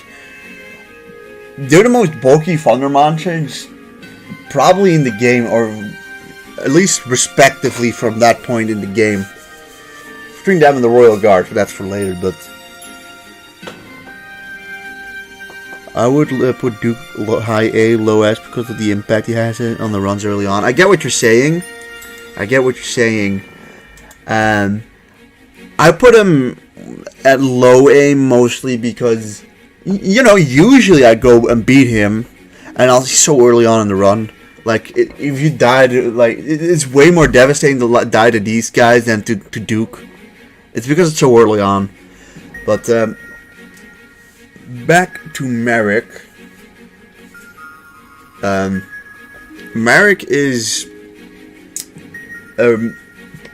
they're the most bulky Thunder monsters probably in the game, or at least respectively from that point in the game. Between them and the Royal Guard, but that's for later, but I would put Duke high A, low S because of the impact he has on the runs early on. I get what you're saying. I put him at low A mostly because, you know, usually I go and beat him, and he's so early on in the run. Like, if you died, like, it's way more devastating to die to these guys than to Duke. It's because it's so early on. But, back to Merrick. Merrick is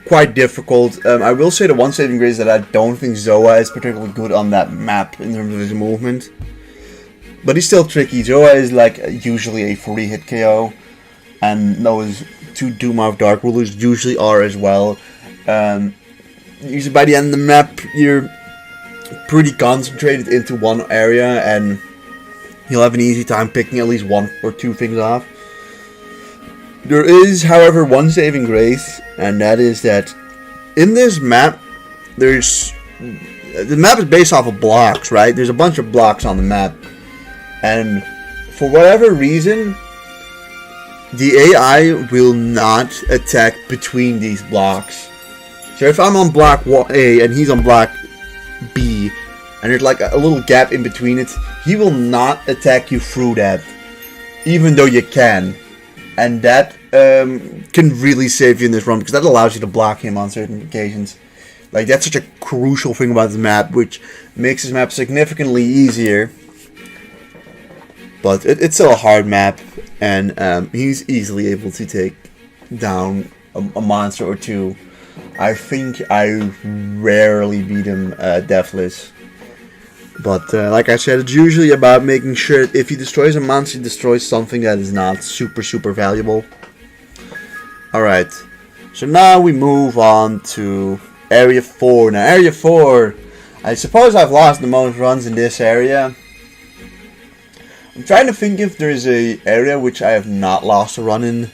quite difficult. I will say the one saving grace that I don't think Zoa is particularly good on that map in terms of his movement. But he's still tricky. Zoa is like usually a 40 hit KO. And those two Doom Dark Rulers usually are as well. Usually by the end of the map, you're pretty concentrated into one area, and you'll have an easy time picking at least one or two things off. There is, however, one saving grace, and that is that in this map, the map is based off of blocks, right? There's a bunch of blocks on the map, and for whatever reason, the AI will not attack between these blocks. So if I'm on block A and he's on block B, and there's like a little gap in between it, he will not attack you through that, even though you can. And that can really save you in this run, because that allows you to block him on certain occasions. Like, that's such a crucial thing about this map, which makes this map significantly easier. But it's still a hard map, and he's easily able to take down a monster or two. I think I rarely beat him deathless. But like I said, it's usually about making sure if he destroys a monster, he destroys something that is not super valuable. Alright, so now we move on to Area 4. Now, Area 4, I suppose I've lost the most runs in this area. I'm trying to think if there's a area which I have not lost a run in.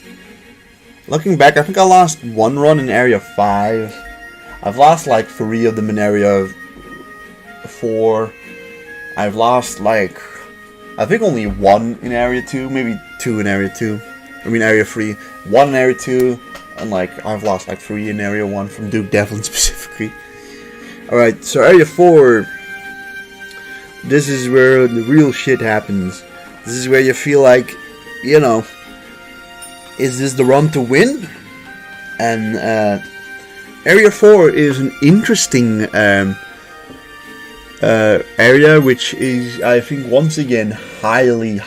Looking back, I think I lost one run in Area 5. I've lost like 3 of them in Area 4. I've lost like, I think only 1 in Area 2, maybe 2 in Area 2. I mean Area 3. 1 in Area 2, and like I've lost like 3 in Area 1 from Duke Devlin specifically. Alright, so Area 4, this is where the real shit happens. This is where you feel like, you know, is this the run to win? And Area 4 is an interesting area, which is, I think, once again highly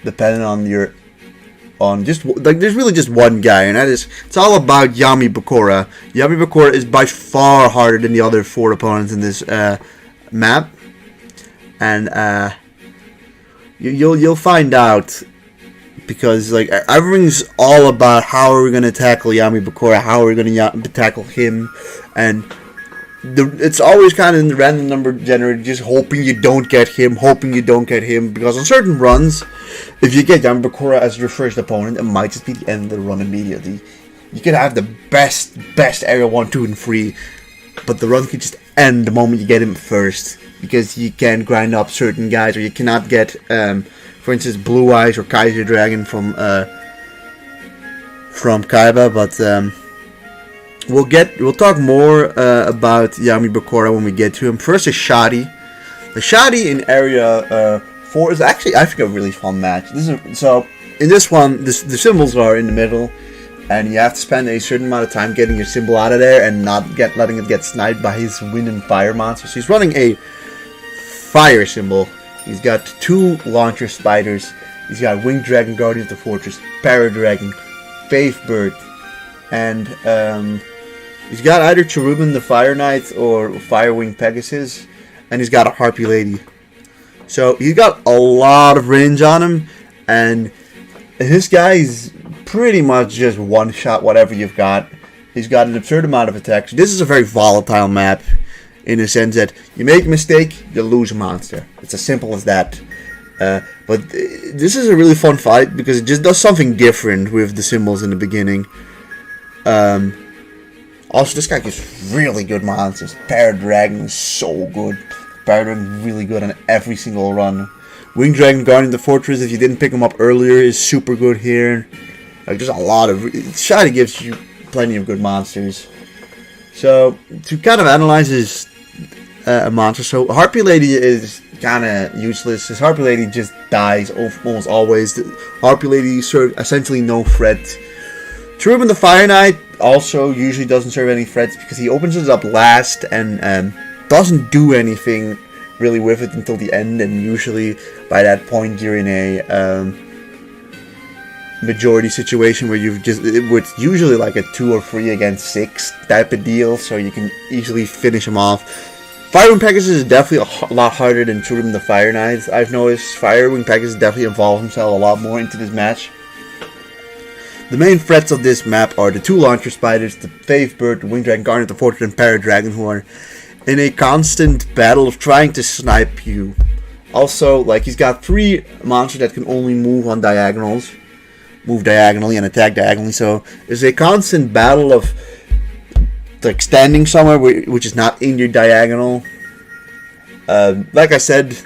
dependent on just like there's really just one guy, and that is, it's all about Yami Bakura. Yami Bakura is by far harder than the other 4 opponents in this map, and you'll find out. Because like everything's all about how are we going to tackle Yami Bakura, how are we going to tackle him, and it's always kind of in the random number generator, just hoping you don't get him, because on certain runs, if you get Yami Bakura as your first opponent, it might just be the end of the run immediately. You could have the best Area 1, 2, and 3 but the run could just end the moment you get him first, because you can't grind up certain guys, or you cannot get, for instance, Blue Eyes or Kaiser Dragon from Kaiba. But we'll talk more about Yami Bakura when we get to him. First is Shadi. The Shadi in area 4 is actually, I think, a really fun match. So in this one, the symbols are in the middle, and you have to spend a certain amount of time getting your symbol out of there and not letting it get sniped by his wind and fire monsters. He's running a fire symbol. He's got 2 launcher spiders. He's got Winged Dragon, Guardian of the Fortress, Paradragon, Faith Bird, and he's got either Cherubim the Fire Knight or Firewing Pegasus, and he's got a Harpy Lady. So he's got a lot of range on him, and this guy's pretty much just one-shot whatever you've got. He's got an absurd amount of attacks. This is a very volatile map, in the sense that you make a mistake, you lose a monster. It's as simple as that. But this is a really fun fight, because it just does something different with the symbols in the beginning. Also, this guy gives really good monsters. Paradragon is so good. Paradragon really good on every single run. Winged Dragon, Guardian of the Fortress, if you didn't pick him up earlier, is super good here. Like, there's a lot of... Shadi gives you plenty of good monsters. So, to kind of analyze his monster, so Harpy Lady is kind of useless. His Harpy Lady just dies almost always. The Harpy Lady serves essentially no threat. Cherubim the Fire Knight also usually doesn't serve any threats, because he opens it up last and doesn't do anything really with it until the end, and usually by that point you're in a majority situation where it's usually like a 2 or 3 against 6 type of deal, so you can easily finish him off. Firewing Pegasus is definitely a lot harder than Cherubim the Fire Knight. I've noticed Firewing Pegasus definitely involves himself a lot more into this match. The main threats of this map are the 2 launcher spiders, the Faith Bird, the Winged Dragon, Guardian of the Fortress, and Paradragon, who are in a constant battle of trying to snipe you. Also, like, he's got 3 monsters that can only move on diagonals. Move diagonally and attack diagonally, so there's a constant battle of like standing somewhere which is not in your diagonal. Like I said,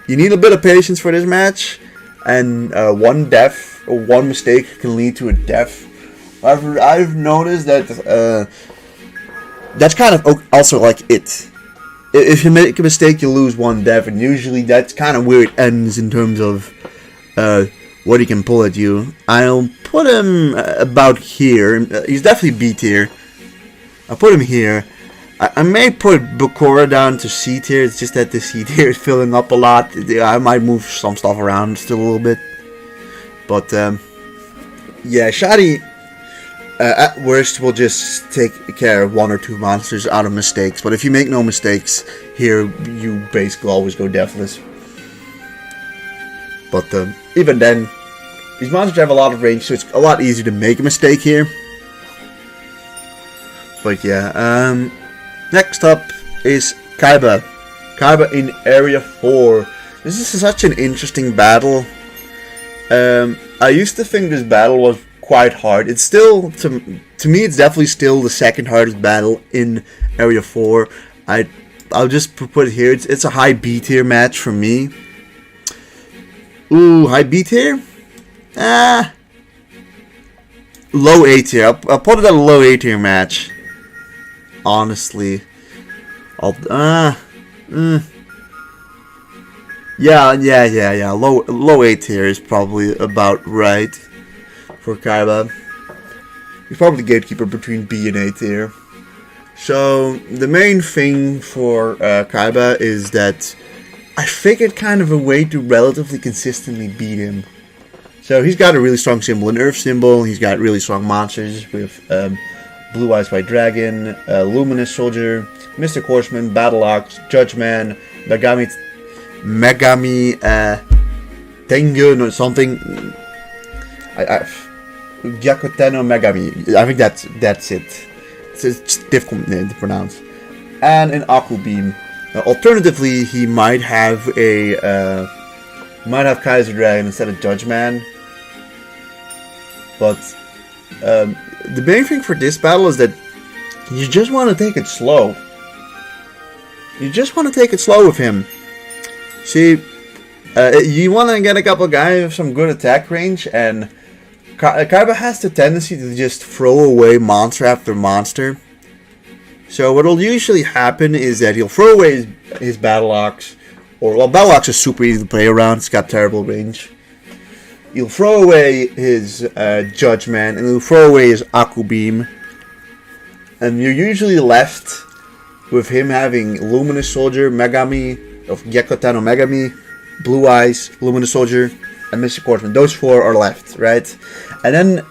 you need a bit of patience for this match, and one death or one mistake can lead to a death. However, I've noticed that that's kind of also like it. If you make a mistake, you lose 1 death, and usually that's kind of where it ends in terms of what he can pull at you. I'll put him about here. He's definitely B tier. I'll put him here. I may put Bakura down to C tier. It's just that the C tier is filling up a lot. I might move some stuff around still a little bit. But yeah, Shadi at worst will just take care of 1 or 2 monsters out of mistakes. But if you make no mistakes here, you basically always go deathless. But even then, these monsters have a lot of range, so it's a lot easier to make a mistake here. But yeah, next up is Kaiba. Kaiba in Area 4. This is such an interesting battle. I used to think this battle was quite hard. It's still, to me, it's definitely still the second hardest battle in Area 4. I'll just put it here. It's a high B tier match for me. Ooh, high B tier? Low A tier. I'll put it at a low A tier match. Honestly. Yeah. Low A tier is probably about right for Kaiba. He's probably the gatekeeper between B and A tier. So, the main thing for Kaiba is that I figured kind of a way to relatively consistently beat him. So he's got a really strong symbol, an Earth symbol. He's got really strong monsters with Blue Eyes White Dragon, Luminous Soldier, Mystic Horseman, Battle Ox, Judge Man, Megami Tengen or something. Gyakuten Megami. I think that's it. It's difficult name to pronounce. And an Aku Beam. Alternatively, he might have Kaiser Dragon instead of Judge Man. But the main thing for this battle is that you just want to take it slow. you just want to take it slow with him. See, you want to get a couple guys with some good attack range, and Kaiba has the tendency to just throw away monster after monster. So what will usually happen is that he'll throw away his Battle Ox, or well, Battle Ox is super easy to play around. It's got terrible range. He'll throw away his Judgment, and he'll throw away his Aku Beam, and you're usually left with him having Luminous Soldier, Megami, of Gekotano Megami, Blue Eyes, Luminous Soldier, and Mystic Horseman. Those 4 are left, right? And then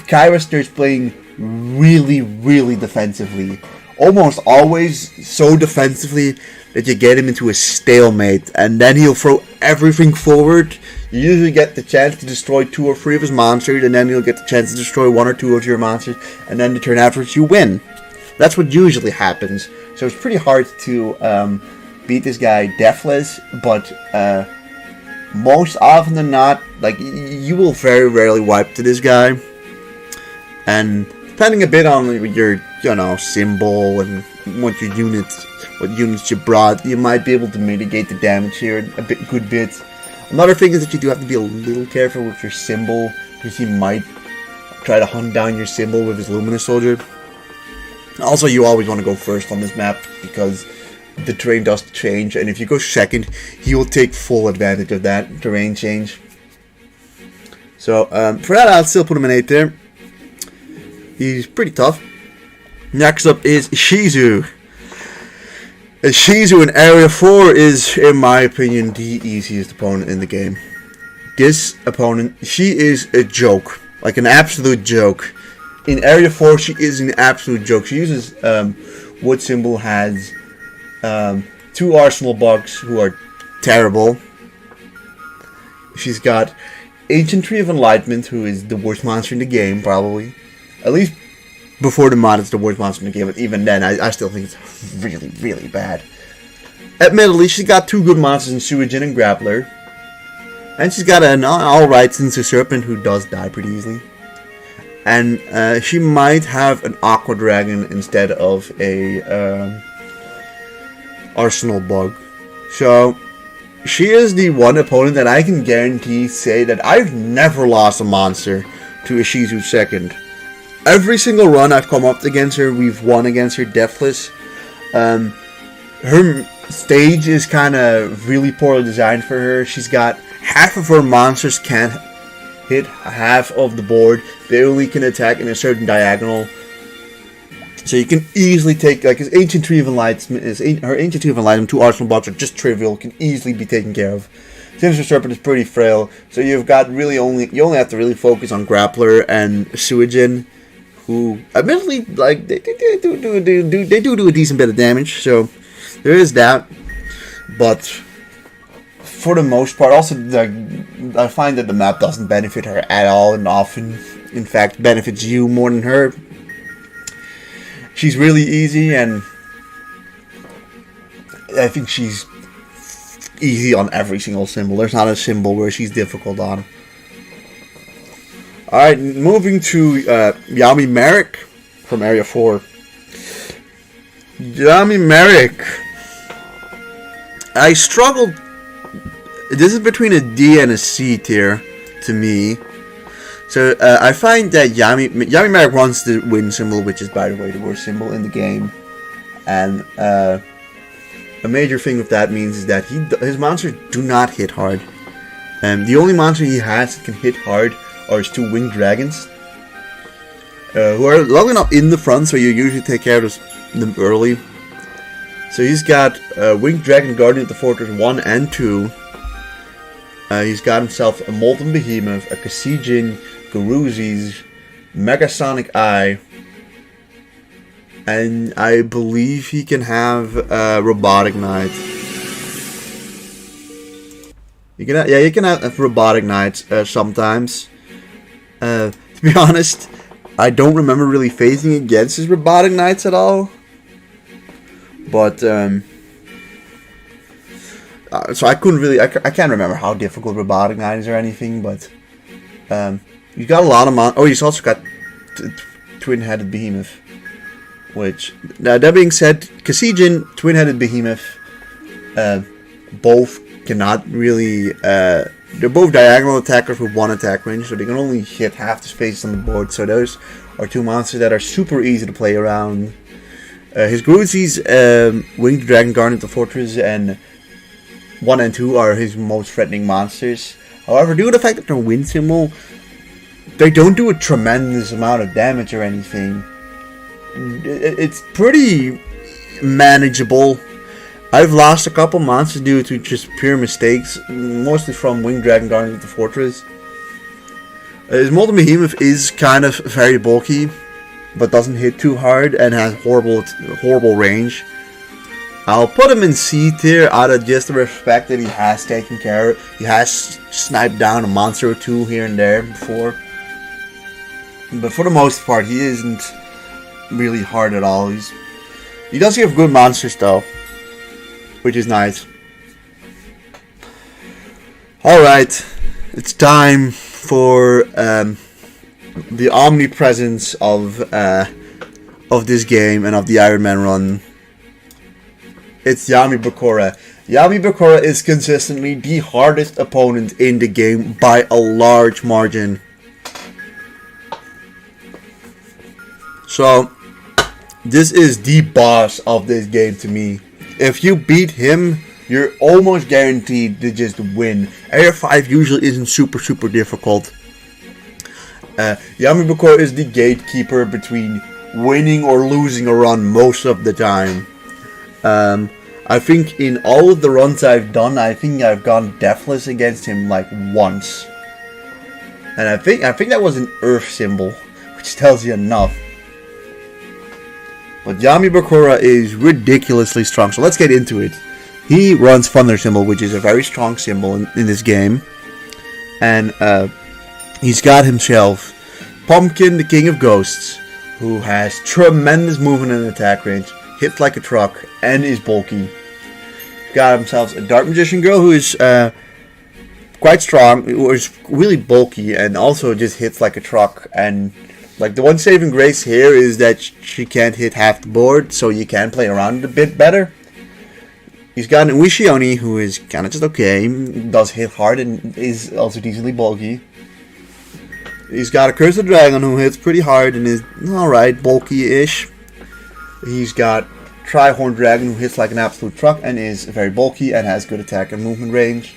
Kaiba starts playing really, really defensively. Almost always so defensively that you get him into a stalemate. And then he'll throw everything forward. You usually get the chance to destroy 2 or 3 of his monsters, and then you'll get the chance to destroy 1 or 2 of your monsters, and then the turn afterwards you win. That's what usually happens. So it's pretty hard to beat this guy deathless, but most often than not, like, you will very rarely wipe to this guy. And depending a bit on your, symbol and what units you brought, you might be able to mitigate the damage here a good bit. Another thing is that you do have to be a little careful with your symbol, because he might try to hunt down your symbol with his Luminous Soldier. Also, you always want to go first on this map, because the terrain does change, and if you go second, he will take full advantage of that terrain change. So, for that, I'll still put him in 8 there. He's pretty tough. Next up is Shizu. Shizu in Area 4 is, in my opinion, the easiest opponent in the game. This opponent, she is a joke. Like an absolute joke. In Area 4, she is an absolute joke. She uses, Wood Symbol has 2 Arsenal Bugs who are terrible. She's got Ancient Tree of Enlightenment, who is the worst monster in the game, probably. At least before the mod, it's the worst monster in the game, but even then, I still think it's really, really bad. Admittedly, she's got 2 good monsters in Suijin and Grappler. And she's got an alright Sensor Serpent who does die pretty easily. And she might have an Aqua Dragon instead of a Arsenal Bug. So, she is the one opponent that I can guarantee say that I've never lost a monster to a Shizu second. Every single run I've come up against her, we've won against her deathless. Her stage is kind of really poorly designed for her. She's got half of her monsters can't hit half of the board. They only can attack in a certain diagonal. So you can easily take, like, his Ancient Tree of Enlightenment, her Ancient Tree of Enlightenment, 2 Arsenal Blocks are just trivial, can easily be taken care of. Sinister Serpent is pretty frail, so you only have to really focus on Grappler and Suijin, who, admittedly, like, they do a decent bit of damage, so there is that. But for the most part, also, I find that the map doesn't benefit her at all, and often, in fact, benefits you more than her. She's really easy, and I think she's easy on every single symbol. There's not a symbol where she's difficult on. Alright, moving to Yami Merrick from Area 4. Yami Merrick. I struggled. This is between a D and a C tier to me. So I find that Yami Merrick runs the win symbol, which is, by the way, the worst symbol in the game. And a major thing with that means is that his monsters do not hit hard. The only monster he has that can hit hard are his 2 winged dragons, who are long enough in the front, so you usually take care of them early. So he's got Winged Dragon Guardian of the Fortress 1 and 2. He's got himself a Molten Behemoth, a Kasijin, Garuzis, Megasonic Eye, and I believe he can have Robotic Knight. You can have Robotic Knights sometimes. To be honest, I don't remember really phasing against his Robotic Knights at all. But so I couldn't really, I can't remember how difficult Robotic Knight is or anything, but you got a lot of he's also got Twin-Headed Behemoth, Which, now that being said, Coliseum, twin-headed behemoth, both cannot really, they're both diagonal attackers with 1 attack range, so they can only hit half the space on the board, so those are 2 monsters that are super easy to play around. His Gruzies, Winged Dragon, Guardian of the Fortress, and 1 and 2 are his most threatening monsters. However, due to the fact that they're wind symbol, they don't do a tremendous amount of damage or anything. It's pretty manageable. I've lost a couple monsters due to just pure mistakes, mostly from Winged Dragon, Guardian of the Fortress. His Molten Behemoth is kind of very bulky, but doesn't hit too hard and has horrible range. I'll put him in C tier out of just the respect that he has taken care of. He has sniped down a monster or 2 here and there before. But for the most part, he isn't really hard at all. He does have good monsters though, which is nice. Alright, it's time for the omnipresence of this game and of the Iron Man run. It's Yami Bakura. Yami Bakura is consistently the hardest opponent in the game by a large margin. So, this is the boss of this game to me. If you beat him, you're almost guaranteed to just win. Area 5 usually isn't super difficult. Yami Bakura is the gatekeeper between winning or losing a run most of the time. I think in all of the runs I've done, I think I've gone deathless against him like once. And I think that was an earth symbol, which tells you enough. But Yami Bakura is ridiculously strong, so let's get into it. He runs Thunder Symbol, which is a very strong symbol in this game. And he's got himself Pumpkin, the King of Ghosts, who has tremendous movement and attack range, hits like a truck, and is bulky. Got himself a Dark Magician Girl who is quite strong, or is really bulky, and also just hits like a truck. And like the one saving grace here is that she can't hit half the board, so you can play around it a bit better. He's got an Uishioni who is kind of just okay, does hit hard and is also decently bulky. He's got a Cursed Dragon who hits pretty hard and is alright, bulky-ish. He's got Tri-Horned Dragon who hits like an absolute truck and is very bulky and has good attack and movement range.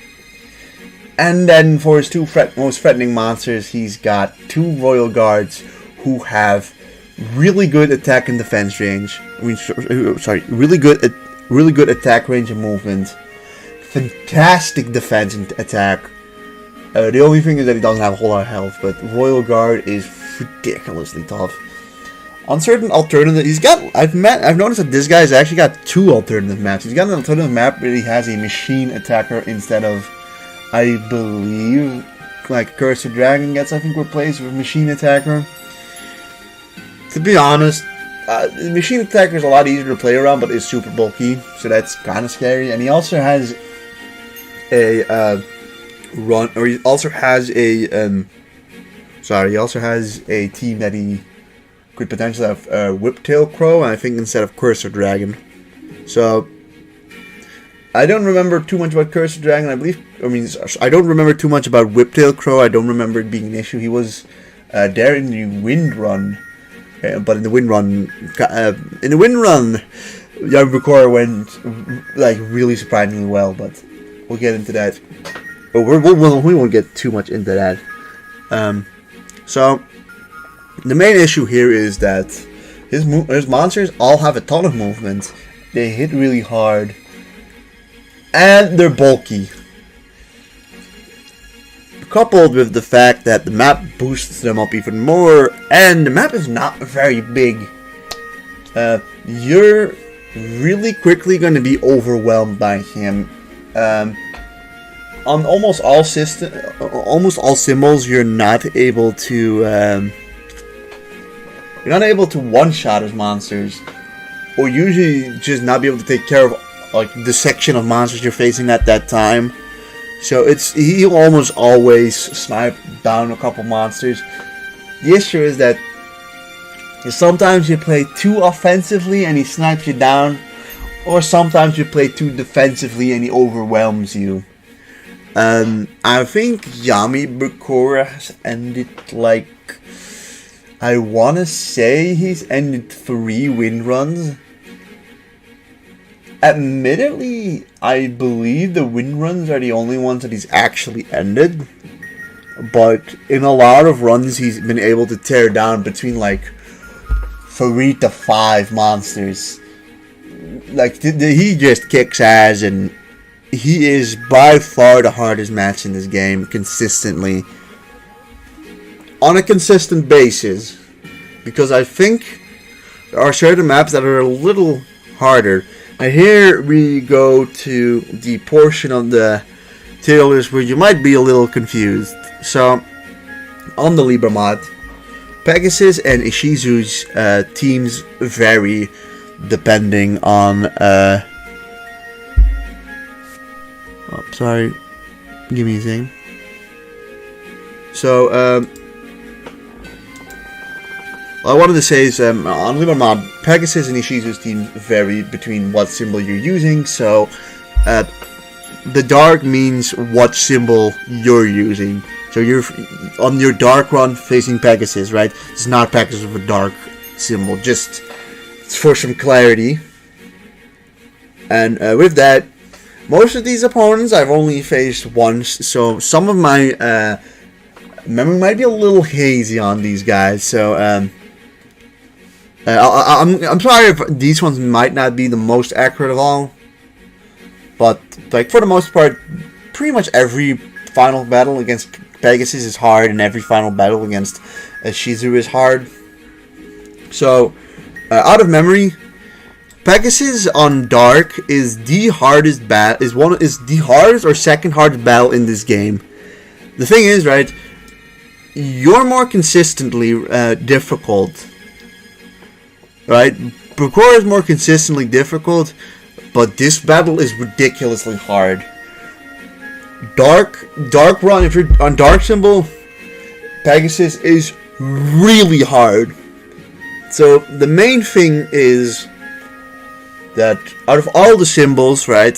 And then for his 2 most threatening monsters, he's got 2 Royal Guards who have really good attack and defense range. Really good attack range and movement. Fantastic defense and attack. The only thing is that he doesn't have a whole lot of health, but Royal Guard is ridiculously tough. On certain alternative, I've noticed that this guy's actually got 2 alternative maps. He's got an alternative map where he has a machine attacker instead of, I believe, like Cursed Dragon gets, I think, replaced with machine attacker. To be honest, machine attacker is a lot easier to play around, but it's super bulky, so that's kind of scary. And he also has a he also has a team that he could potentially have Whiptail Crow, and I think instead of Cursed Dragon. So I don't remember too much about Cursed Dragon. I don't remember too much about Whiptail Crow. I don't remember it being an issue. He was there in the Wind Run, but in the Wind Run, Yami Bakura went like really surprisingly well. But we'll get into that. But we won't get too much into that. So the main issue here is that his monsters all have a ton of movement. They hit really hard, and they're bulky. Coupled with the fact that the map boosts them up even more, and the map is not very big, you're really quickly going to be overwhelmed by him. On almost all symbols, you're not able to one-shot his monsters, or usually just not be able to take care of like the section of monsters you're facing at that time. So he'll almost always snipe down a couple monsters. The issue is that Sometimes you play too offensively and he snipes you down, or sometimes you play too defensively and he overwhelms you. I think Yami Bakura has ended like, I want to say he's ended 3 win runs. Admittedly, I believe the win runs are the only ones that he's actually ended. But in a lot of runs, he's been able to tear down between like 3 to 5 monsters. Like, he just kicks ass, and he is by far the hardest match in this game, consistently. On a consistent basis. Because I think there are certain maps that are a little harder. And here we go to the portion of the tier list where you might be a little confused. So, on the Libra mod, Pegasus and Ishizu's teams vary depending on... oh, sorry. Give me a thing. So, what I wanted to say is, on Libra mod, Pegasus and Ishizu's teams vary between what symbol you're using. So, the dark means what symbol you're using. So you're on your dark run facing Pegasus, right? It's not Pegasus with a dark symbol, just for some clarity. And with that, most of these opponents I've only faced once, so some of my memory might be a little hazy on these guys. So I'm sorry if these ones might not be the most accurate of all, but like for the most part, pretty much every final battle against Pegasus is hard, and every final battle against Shizu is hard. So, out of memory, Pegasus on Dark is the hardest is the hardest or second hardest battle in this game. The thing is, right, you're more consistently difficult, right? Bakura is more consistently difficult, but this battle is ridiculously hard. Dark run, if you're on dark symbol, Pegasus is really hard. So the main thing is that out of all the symbols, right,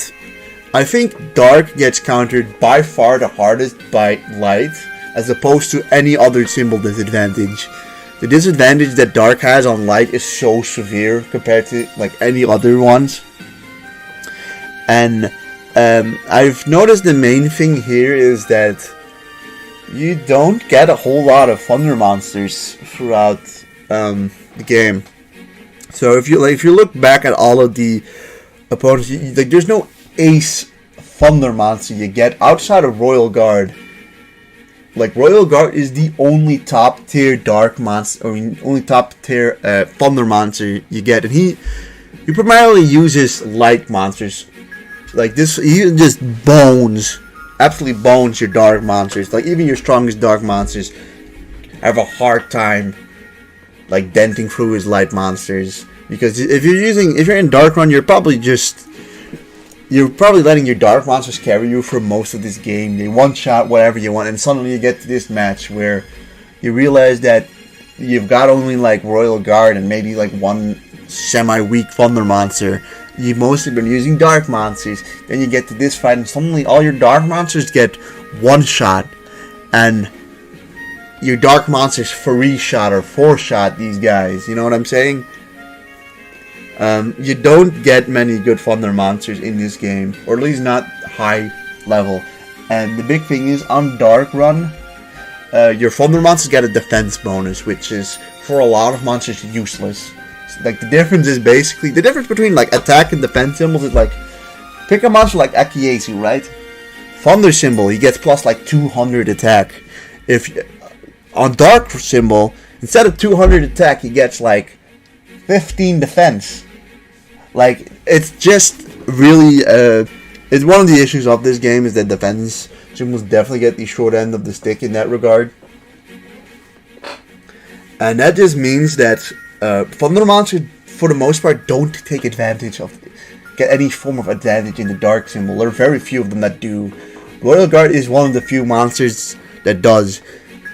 I think dark gets countered by far the hardest by light, as opposed to any other symbol disadvantage. The disadvantage that dark has on light is so severe compared to like any other ones. And I've noticed the main thing here is that you don't get a whole lot of thunder monsters throughout the game. So if you look back at all of the opponents, like there's no ace thunder monster you get outside of Royal Guard. Like Royal Guard is the only top tier dark monster, or only top tier thunder monster you get, and he primarily uses light monsters. Like this, he just absolutely bones your dark monsters. Like even your strongest dark monsters have a hard time like denting through his light monsters, because if you're in dark run, you're probably letting your dark monsters carry you for most of this game. They one shot whatever you want, and suddenly you get to this match where you realize that you've got only like Royal Guard and maybe like one semi-weak thunder monster. You've mostly been using dark monsters. Then you get to this fight and suddenly all your dark monsters get one shot, and your dark monsters 3-shot or 4-shot these guys. You know what I'm saying? You don't get many good thunder monsters in this game, or at least not high level. And the big thing is, on dark run, your thunder monsters get a defense bonus, which is for a lot of monsters useless. Like the difference between like attack and defense symbols is like, pick a monster like Akiyesu, right? Thunder symbol, he gets plus like 200 attack. If on dark symbol, instead of 200 attack, he gets like 15 defense. Like it's just really it's one of the issues of this game is that defense symbols definitely get the short end of the stick in that regard. And that just means that thunder monsters, for the most part, don't take advantage of, get any form of advantage in the dark symbol. There are very few of them that do. Royal Guard is one of the few monsters that does.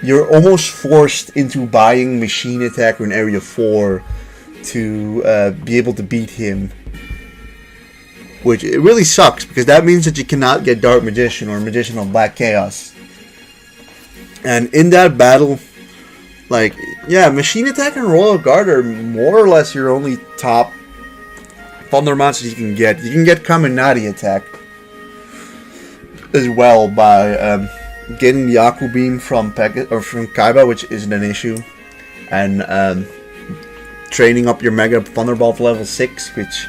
you're almost forced into buying Machine Attacker in Area 4 to be able to beat him. Which it really sucks, because that means that you cannot get Dark Magician or Magician of Black Chaos. And in that battle, like, yeah, Machine Attack and Royal Guard are more or less your only top Thunder monsters you can get. You can get Kaminari Attack as well by getting the Aqua Beam from Kaiba, which isn't an issue, and training up your Mega Thunderball to level 6, which,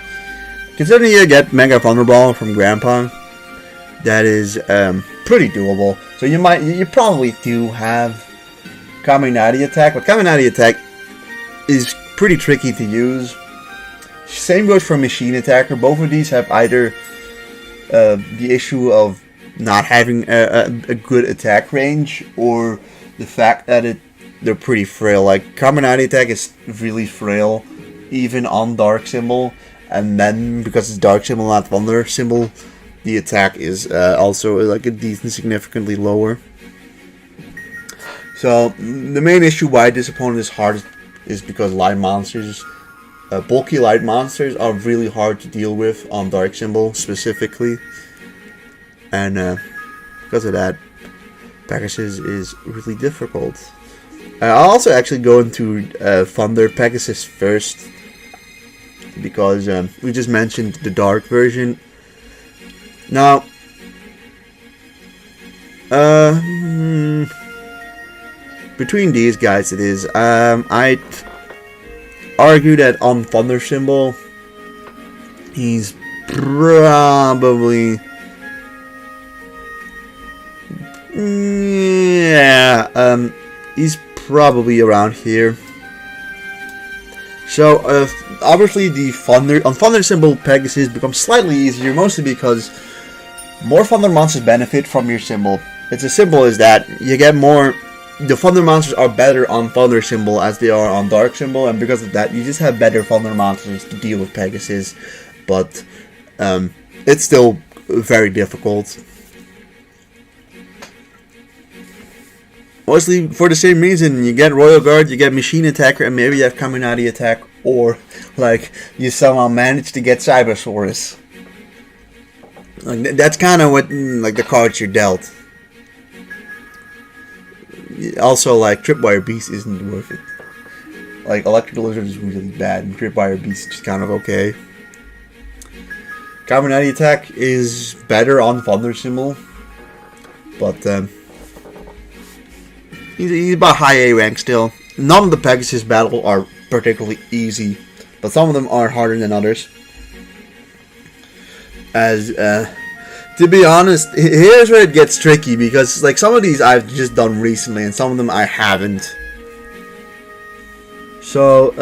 considering you get Mega Thunderball from Grandpa, that is pretty doable. So you probably do have Kaminari Attack, but Kaminari Attack is pretty tricky to use. Same goes for Machine Attacker. Both of these have either the issue of not having a good attack range, or the fact that they're pretty frail. Like, Kaminari Attack is really frail, even on Dark Symbol, and then because it's Dark Symbol, not Thunder Symbol, the attack is also like a decent, significantly lower. So the main issue why this opponent is hard is because light monsters, bulky light monsters, are really hard to deal with on Dark Symbol specifically, and because of that, Pegasus is really difficult. I'll also actually go into Thunder Pegasus first, because we just mentioned the Dark version. Now, between these guys, it is. I'd argue that on Thunder Symbol, he's probably, he's probably around here. So, obviously, on Thunder Symbol, Pegasus becomes slightly easier, mostly because more Thunder monsters benefit from your symbol. It's as simple as that. You get more. The Thunder monsters are better on Thunder Symbol as they are on Dark Symbol, and because of that, you just have better Thunder monsters to deal with Pegasus. But it's still very difficult. Mostly for the same reason. You get Royal Guard, you get Machine Attacker, and maybe you have Kaminari Attack, or like you somehow manage to get Cybersaurus. Like, that's kind of what, like, the cards you're dealt. Also, like, Tripwire Beast isn't worth it. Like, Electric Lizard is really bad, and Tripwire Beast is just kind of okay. Kaminari Attack is better on Thunder Symbol, but he's about high A rank still. None of the Pegasus battles are particularly easy, but some of them are harder than others. As to be honest, here's where it gets tricky, because like some of these I've just done recently and some of them I haven't. So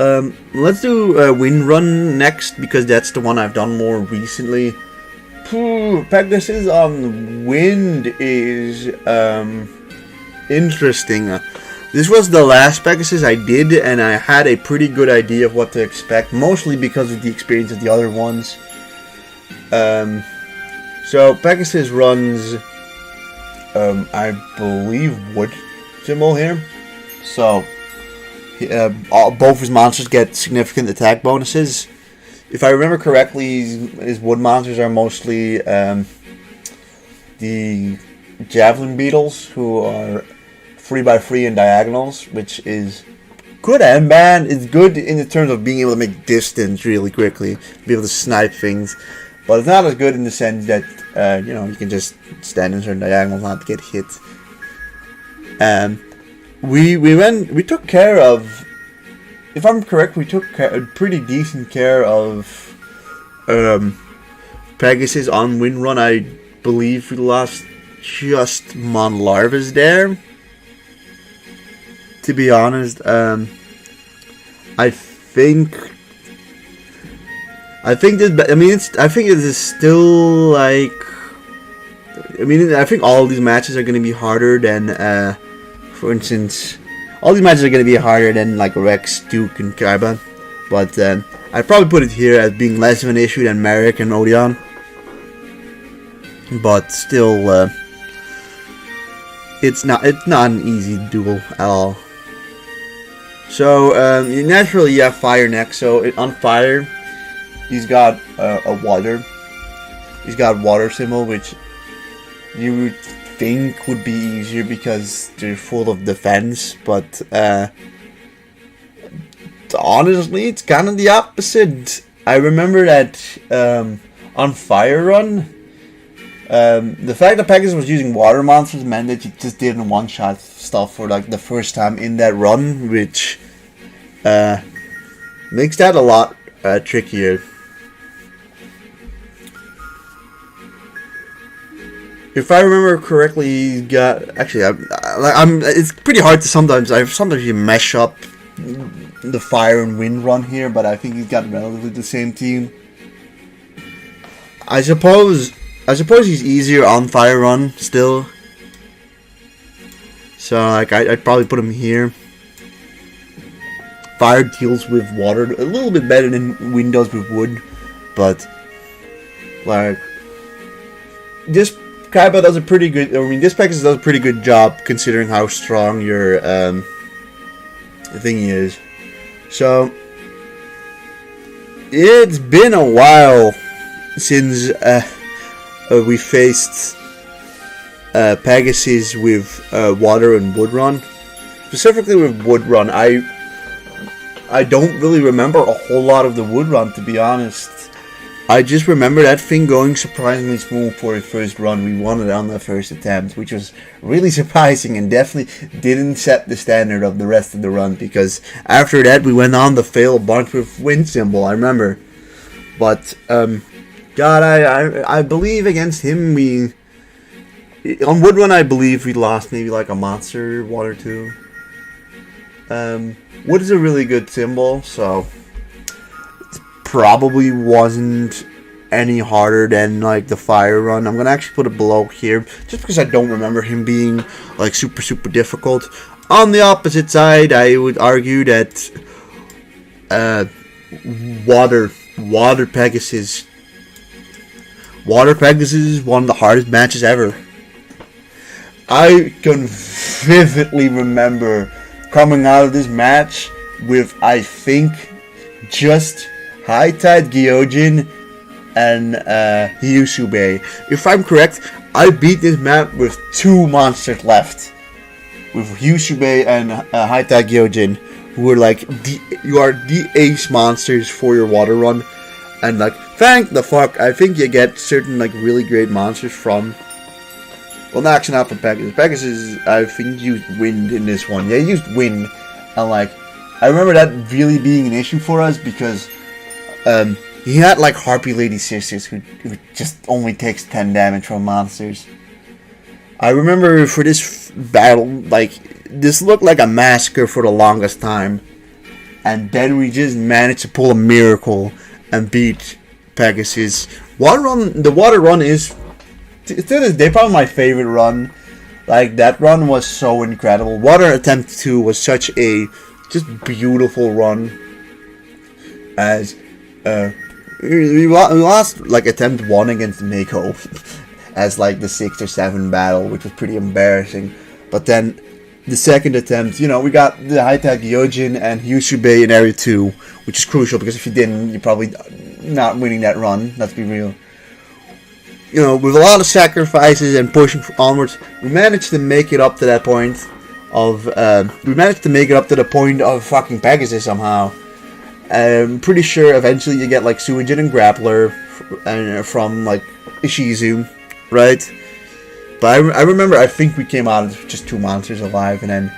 let's do Wind Run next, because that's the one I've done more recently. Pegasus on Wind is interesting. This was the last Pegasus I did, and I had a pretty good idea of what to expect, mostly because of the experience of the other ones. So Pegasus runs, I believe, Wood Symbol here. So both his monsters get significant attack bonuses. If I remember correctly, his Wood monsters are mostly the Javelin Beetles, who are 3x3 and diagonals, which is good and bad. It's good in the terms of being able to make distance really quickly, be able to snipe things. But it's not as good in the sense that, you can just stand in certain diagonals and not get hit. We took care of, if I'm correct, we took pretty decent care of Pegasus on Wind Run. I believe we lost just Monlarva's there. To be honest, I think this. I think it is still like. I think all these matches are going to be harder than, for instance, all these matches are going to be harder than like Rex, Duke, and Kaiba. But I'd probably put it here as being less of an issue than Merrick and Odeon. But still, it's not an easy duel at all. So you naturally have fire next. So on fire, he's got a water. He's got water symbol, which you would think would be easier because they're full of defense, but honestly, it's kind of the opposite. I remember that on Fire Run, the fact that Pegasus was using water monsters meant that you just didn't one-shot stuff for like the first time in that run, which makes that a lot trickier. If I remember correctly, he got actually. I'm. It's pretty hard to sometimes. You mesh up the fire and wind run here, but I think he's got relatively the same team. I suppose he's easier on fire run still. So like I'd probably put him here. Fire deals with water a little bit better than wind does with wood, but like this Kaiba does a pretty good. I mean, this Pegasus does a pretty good job considering how strong your thingy is. So it's been a while since we faced Pegasus with water and wood run. Specifically with wood run, I don't really remember a whole lot of the wood run, to be honest. I just remember that thing going surprisingly smooth for a first run. We won it on the first attempt, which was really surprising and definitely didn't set the standard of the rest of the run, because after that we went on to fail a bunch with wind symbol, I remember. But God, I believe against him on wood run I believe we lost maybe like a monster, water too. Wood is a really good symbol, so probably wasn't any harder than like the fire run. I'm gonna actually put it below here just because I don't remember him being like super difficult. On the opposite side, I would argue that Water Pegasus is one of the hardest matches ever. I can vividly remember coming out of this match with, I think, just High Tide Gyojin and Hyusube. If I'm correct, I beat this map with 2 monsters left. With Hyusube and High Tide Gyojin, who are like, you are the ace monsters for your water run. And like, thank the fuck, I think you get certain like really great monsters from, well, not actually not from Pegasus. Pegasus, I think, used wind in this one. Yeah, he used wind. And like, I remember that really being an issue for us because he had like Harpy Lady Sisters who just only takes 10 damage from monsters. I remember for this battle, like, this looked like a massacre for the longest time. And then we just managed to pull a miracle and beat Pegasus. The water run is, to this day, probably my favorite run. Like, that run was so incredible. Water Attempt 2 was such a just beautiful run. As we lost like attempt 1 against Mako as like the 6th or 7th battle, which was pretty embarrassing. But then the second attempt, you know, we got the High Tide Gyojin and Hyusube in area 2, which is crucial because if you didn't, you're probably not winning that run. Let's be real. You know, with a lot of sacrifices and pushing onwards, we managed to make it up to that point of fucking Pegasus somehow. I'm pretty sure eventually you get like Suijin and Grappler from like Ishizu, right? But I remember, I think we came out with just 2 monsters alive, and then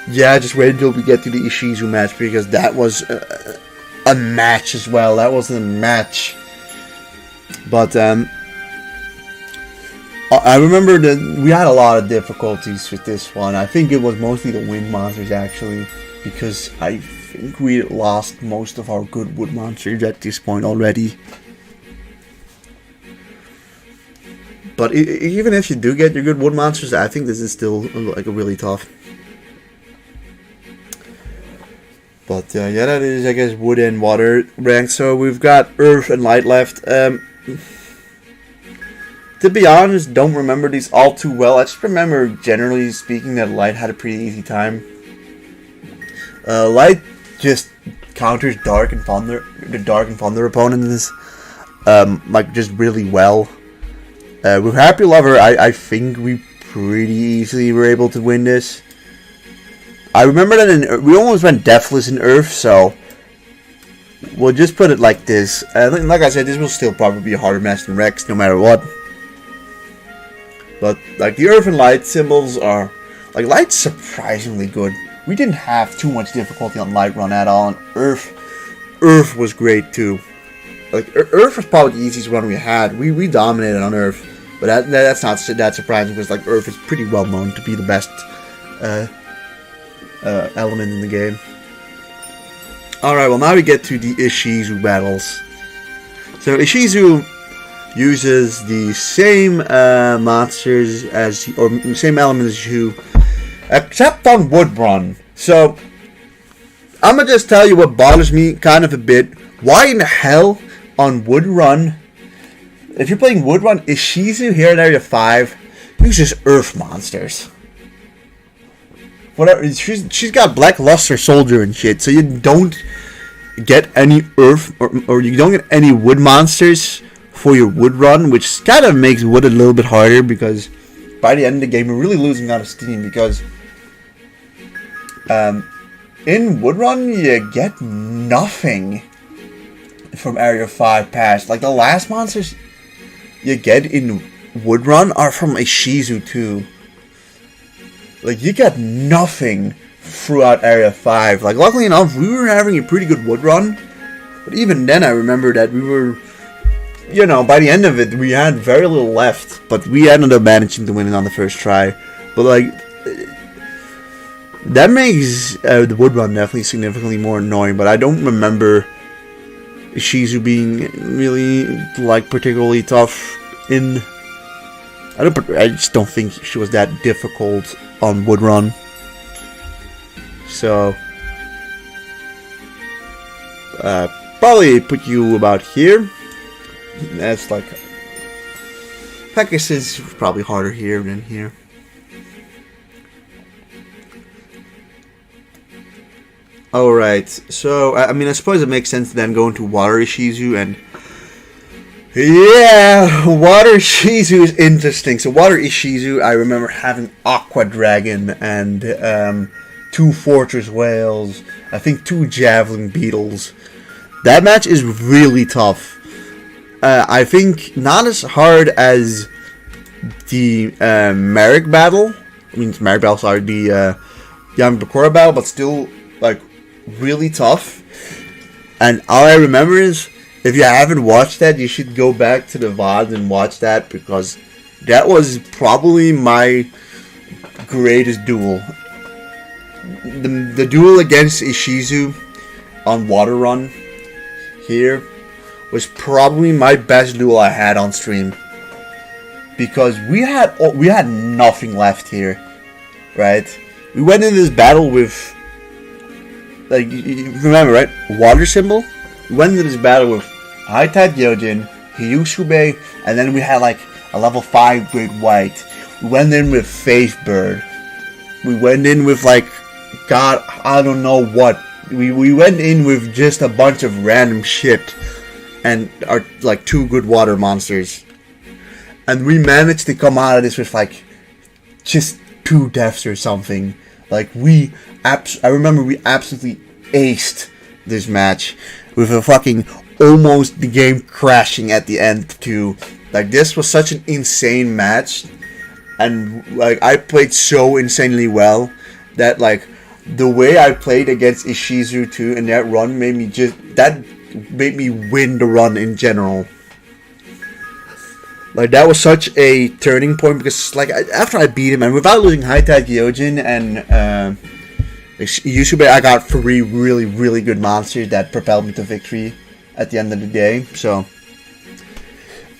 yeah, just wait until we get to the Ishizu match, because that was a match as well. That wasn't a match, but I remember that we had a lot of difficulties with this one. I think it was mostly the wind monsters actually, because I think we lost most of our good wood monsters at this point already. But even if you do get your good wood monsters, I think this is still like a really tough. But yeah, that is, I guess, wood and water ranked. So we've got earth and light left. This to be honest, don't remember these all too well. I just remember, generally speaking, that Light had a pretty easy time. Light just counters Dark and Thunder, the Dark and Thunder opponents, like just really well. With Happy Lover, I think we pretty easily were able to win this. I remember that we almost went Deathless in Earth, so we'll just put it like this. Like I said, this will still probably be a harder match than Rex, no matter what. But like the Earth and Light symbols are, like, Light's surprisingly good. We didn't have too much difficulty on Light Run at all, and Earth was great too. Like Earth was probably the easiest run we had. We dominated on Earth, but that's not that surprising because like Earth is pretty well known to be the best element in the game. Alright, well now we get to the Ishizu battles. So Ishizu uses the same monsters as, or same elements as you, except on Wood Run. So I'm gonna just tell you what bothers me kind of a bit. Why in the hell on Wood Run, if you're playing Wood Run, Ishizu here in Area 5 uses Earth monsters? Whatever, she's got Black Luster Soldier and shit, so you don't get any Earth or you don't get any Wood monsters for your Wood Run, which kind of makes Wood a little bit harder because by the end of the game you're really losing out of steam because in Wood Run you get nothing from Area 5 past. Like the last monsters you get in Wood Run are from Ishizu too. Like, you got nothing throughout Area 5. Like, luckily enough, we were having a pretty good Wood Run. But even then, I remember that we were, you know, by the end of it, we had very little left. But we ended up managing to win it on the first try. But, like, that makes the Wood Run definitely significantly more annoying. But I don't remember Ishizu being really, like, particularly tough in... I just don't think she was that difficult on Wood Run. So probably put you about here. That's like Pegasus is probably harder here than here. Alright, so I mean I suppose it makes sense to then go into Water Ishizu, and yeah, Water Ishizu is interesting. So Water Ishizu, I remember having Aqua Dragon and 2 Fortress Whales, I think 2 Javelin Beetles. That match is really tough. I think not as hard as the Merrick battle. I mean, Merrick battle, sorry, the Yamabakura battle, but still, like, really tough. And all I remember is, if you haven't watched that, you should go back to the VOD and watch that, because that was probably my greatest duel. The duel against Ishizu on Water Run here was probably my best duel I had on stream, because we had nothing left here, right? We went into this battle with, like, you remember, right? Water symbol. We went into this battle with High Tide Gyojin, Hyusube, and then we had like a level 5 Great White. We went in with Faith Bird. We went in with like, God, I don't know what. We went in with just a bunch of random shit and our like 2 good water monsters. And we managed to come out of this with like just 2 deaths or something. Like I remember we absolutely aced this match with a fucking almost the game crashing at the end too. Like, this was such an insane match, and like I played so insanely well that like the way I played against Ishizu too in that run made me win the run in general. Like, that was such a turning point, because like after I beat him and without losing High Tide Gyojin and Yusube, I got 3 really, really good monsters that propelled me to victory at the end of the day. So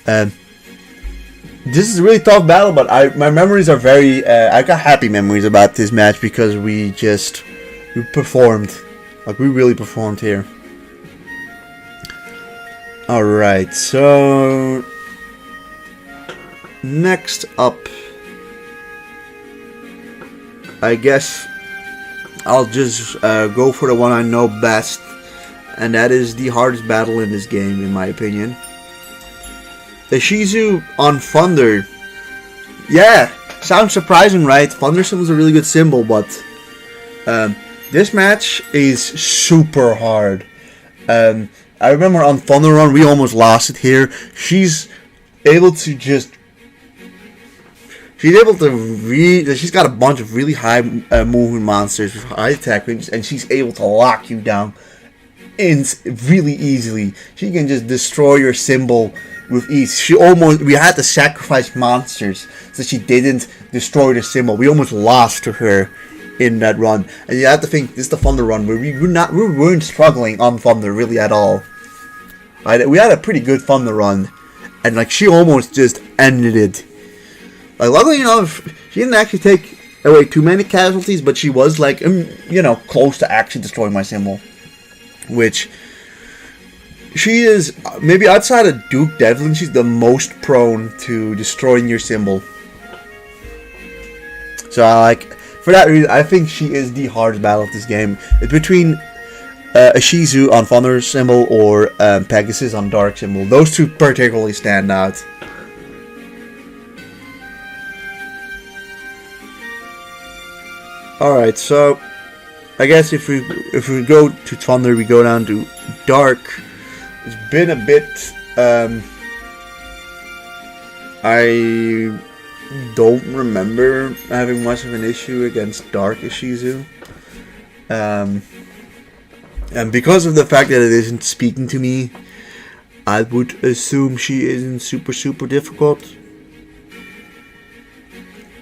this is a really tough battle, but my memories are very I got happy memories about this match, because we performed. Like, we really performed here. Alright, so next up, I guess I'll just go for the one I know best, and that is the hardest battle in this game, in my opinion. The Shizu on Thunder. Yeah, sounds surprising, right? Thunder symbol is a really good symbol, but this match is super hard. I remember on Thunder Run, we almost lost it here. She's able to just... She's got a bunch of really high moving monsters with high attack ranges, and she's able to lock you down really easily. She can just destroy your symbol with ease. We had to sacrifice monsters so she didn't destroy the symbol. We almost lost to her in that run, and you have to think this is the Thunder run where we weren't struggling on Thunder really at all. Right? We had a pretty good Thunder run, and like she almost just ended it. Like, luckily enough, she didn't actually take away too many casualties, but she was like, close to actually destroying my symbol. Which, she is, maybe outside of Duke Devlin, she's the most prone to destroying your symbol. So, for that reason, I think she is the hardest battle of this game. It's between a Shizu on Thunder symbol or Pegasus on Dark symbol. Those two particularly stand out. Alright, so I guess if we go to Thunder, we go down to Dark. It's been a bit I don't remember having much of an issue against Dark Ishizu. And because of the fact that it isn't speaking to me, I would assume she isn't super difficult.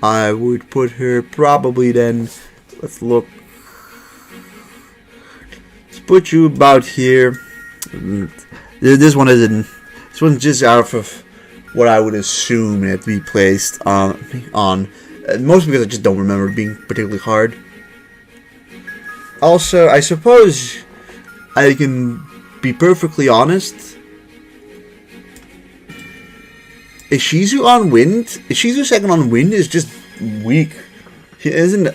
I would put her probably then, let's look, let's put you about here. This one isn't, this one's just out of what I would assume it to be placed on. Mostly because I just don't remember it being particularly hard. Also, I suppose I can be perfectly honest. Ishizu on Wind? Ishizu second on Wind is just weak. She isn't...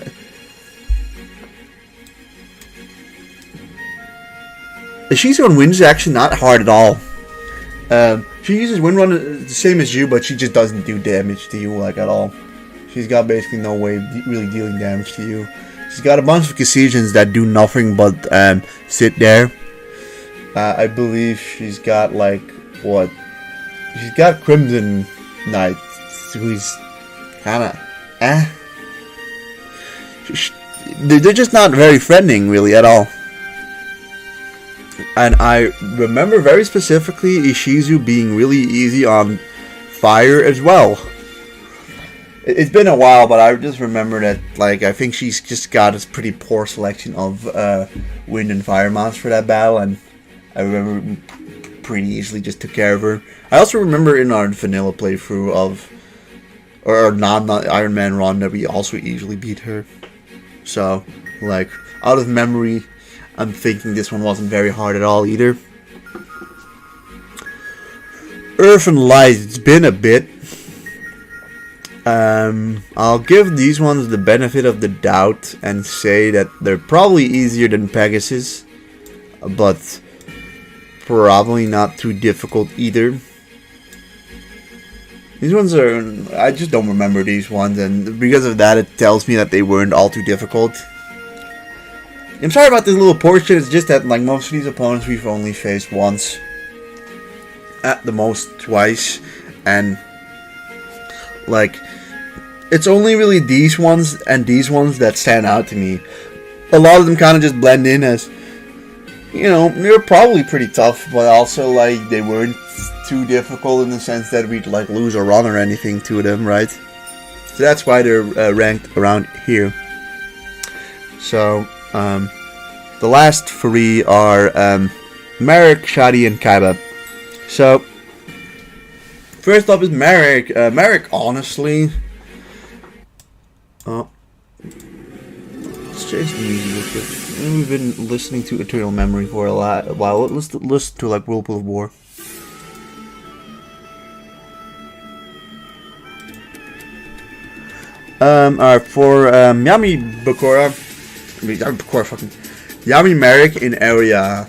Ishizu on Wind is actually not hard at all. She uses Wind Run the same as you, but she just doesn't do damage to you, like, at all. She's got basically no way of really dealing damage to you. She's got a bunch of Coliseums that do nothing but sit there. I believe she's got, like, what? She's got Crimson Knight, who's kinda, They're just not very threatening, really, at all. And I remember very specifically Ishizu being really easy on fire as well. It's been a while, but I just remember that, like, I think she's just got a pretty poor selection of wind and fire mounts for that battle, and I remember pretty easily just took care of her. I also remember in our vanilla playthrough of, or non-Iron Man run, that we also easily beat her. So, like, out of memory, I'm thinking this one wasn't very hard at all either. Earth and Light, it's been a bit. I'll give these ones the benefit of the doubt and say that they're probably easier than Pegasus, but probably not too difficult either. These ones are, I just don't remember these ones, and because of that it tells me that they weren't all too difficult. I'm sorry about this little portion, it's just that, like, most of these opponents we've only faced once. At the most twice, and, like, it's only really these ones and these ones that stand out to me. A lot of them kind of just blend in as, you know, they're probably pretty tough, but also, like, they weren't too difficult in the sense that we'd, like, lose a run or anything to them, right? So that's why they're ranked around here. So, the last three are Merrick, Shadi, and Kaiba. So, first up is Merrick. Merrick, honestly... Oh. Let's change the music real quick. We've been listening to Eternal Memory for a while. Let's listen to, like, Whirlpool of War. Alright, for Yami Bakura, Yami Merrick in area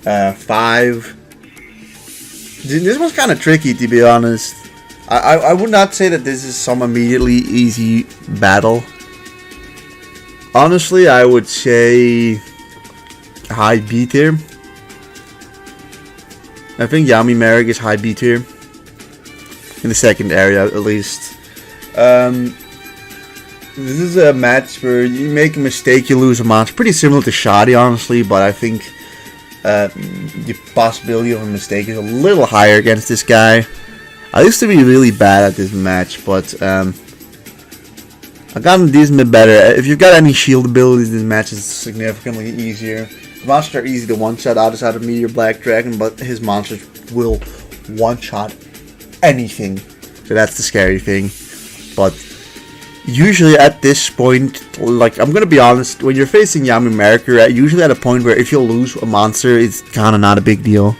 5. This was kind of tricky, to be honest. I would not say that this is some immediately easy battle. Honestly, I would say high B tier. I think Yami Merrick is high B tier. In the second area, at least. This is a match where you make a mistake, you lose a match. Pretty similar to Shadi, honestly, but I think the possibility of a mistake is a little higher against this guy. I used to be really bad at this match, but I got a decent bit better. If you've got any shield abilities, this match is significantly easier. Monsters are easy to one-shot outside of Meteor Black Dragon, but his monsters will one-shot anything. So that's the scary thing. But usually at this point, like, I'm gonna be honest, when you're facing Yami Merrick, you're usually at a point where if you lose a monster, it's kind of not a big deal.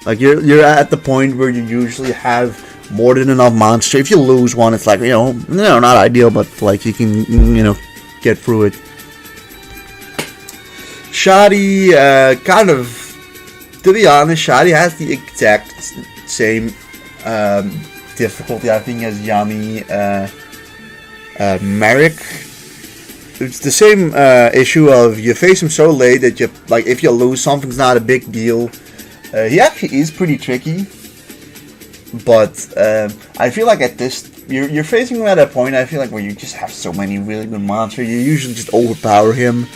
Like, you're at the point where you usually have more than enough monster. If you lose one, it's like, no, not ideal, but like you can, get through it. Shadi, kind of, to be honest, Shadi has the exact same difficulty, I think, as Yami Merrick. It's the same issue of you face him so late that you, like, if you lose, something's not a big deal. He actually is pretty tricky, but I feel like at this, you're facing him at a point, I feel like, where you just have so many really good monsters, you usually just overpower him.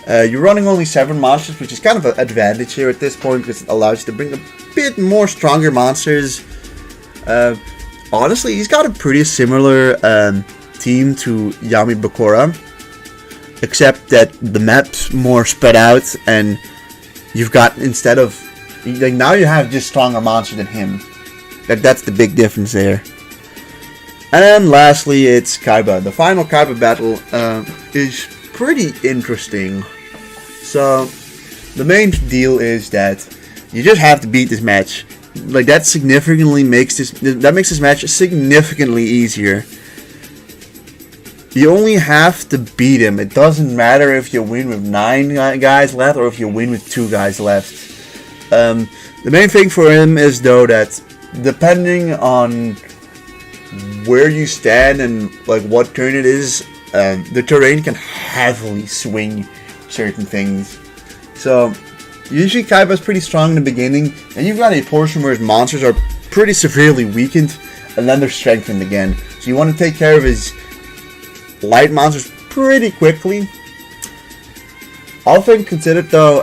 You're running only 7 monsters, which is kind of an advantage here at this point, because it allows you to bring a bit more stronger monsters. Honestly, he's got a pretty similar team to Yami Bakura, except that the map's more spread out, and you've got, instead of, like, now you have just stronger monsters than him. That's the big difference there. And then lastly, it's Kaiba. The final Kaiba battle is pretty interesting. So the main deal is that you just have to beat this match. Like, that significantly makes this match significantly easier. You only have to beat him. It doesn't matter if you win with 9 guys left or if you win with 2 guys left. The main thing for him is, though, that depending on where you stand and like what turn it is, the terrain can heavily swing certain things. So usually Kaiba's pretty strong in the beginning, and you've got a portion where his monsters are pretty severely weakened, and then they're strengthened again. So you want to take care of his light monsters pretty quickly. All things considered, though,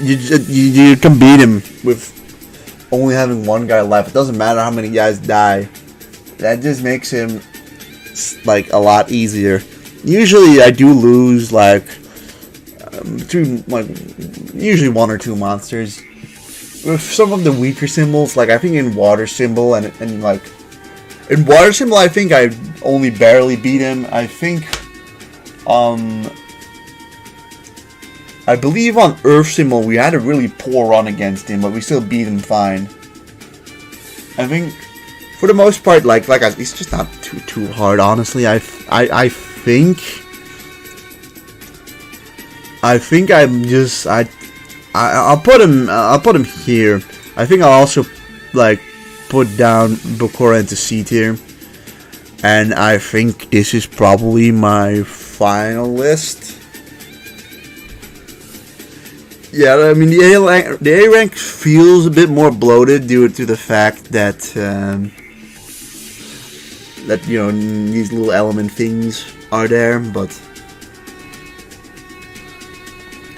you can beat him with only having 1 guy left. It doesn't matter how many guys die. That just makes him, like, a lot easier. Usually I do lose, like, usually 1 or 2 monsters. With some of the weaker symbols, like I think in Water Symbol and like in Water Symbol, I think I only barely beat him. I think I believe on Earth Symbol we had a really poor run against him, but we still beat him fine. I think for the most part, like it's just not too hard, honestly. I think I'll put him here. I think I'll also like put down Bakura into C tier, and I think this is probably my final list. Yeah, I mean the A rank feels a bit more bloated due to the fact that these little element things are there, but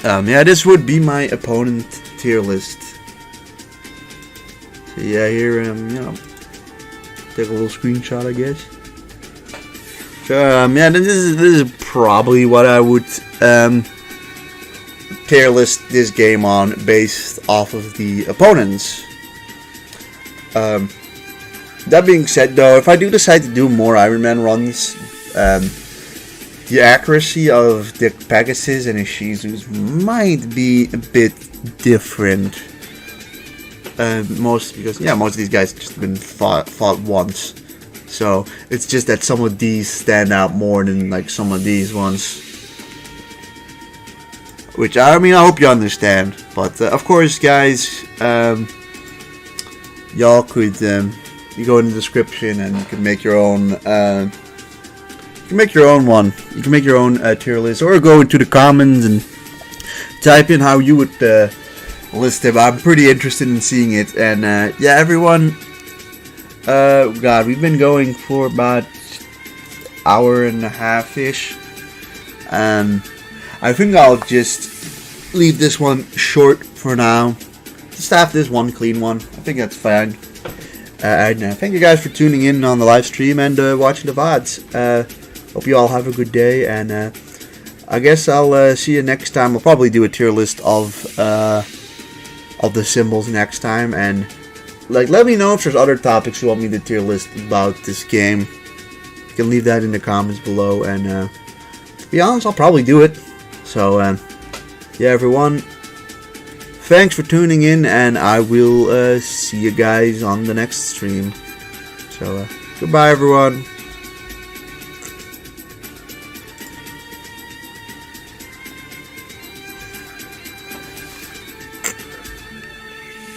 yeah, this would be my opponent tier list. So yeah, here take a little screenshot, I guess. So yeah, this is probably what I would tier list this game on based off of the opponents. That being said, though, if I do decide to do more Ironman runs, the accuracy of the Pegasus and his Shizus might be a bit different. most of these guys just been fought once. So it's just that some of these stand out more than like some of these ones. Which I mean, I hope you understand. But of course, guys, y'all could you go in the description and you can make your own. You can make your own one. You can make your own tier list, or go into the comments and type in how you would list them. I'm pretty interested in seeing it. And yeah, everyone. God, we've been going for about hour and a half ish. I think I'll just leave this one short for now. Just have this one clean one. I think that's fine. And thank you guys for tuning in on the live stream and watching the VODs. Hope you all have a good day, and I guess I'll see you next time. I'll probably do a tier list of the symbols next time, and like let me know if there's other topics you want me to tier list about this game. You can leave that in the comments below, and to be honest, I'll probably do it. So yeah, everyone, thanks for tuning in, and I will see you guys on the next stream. So goodbye, everyone.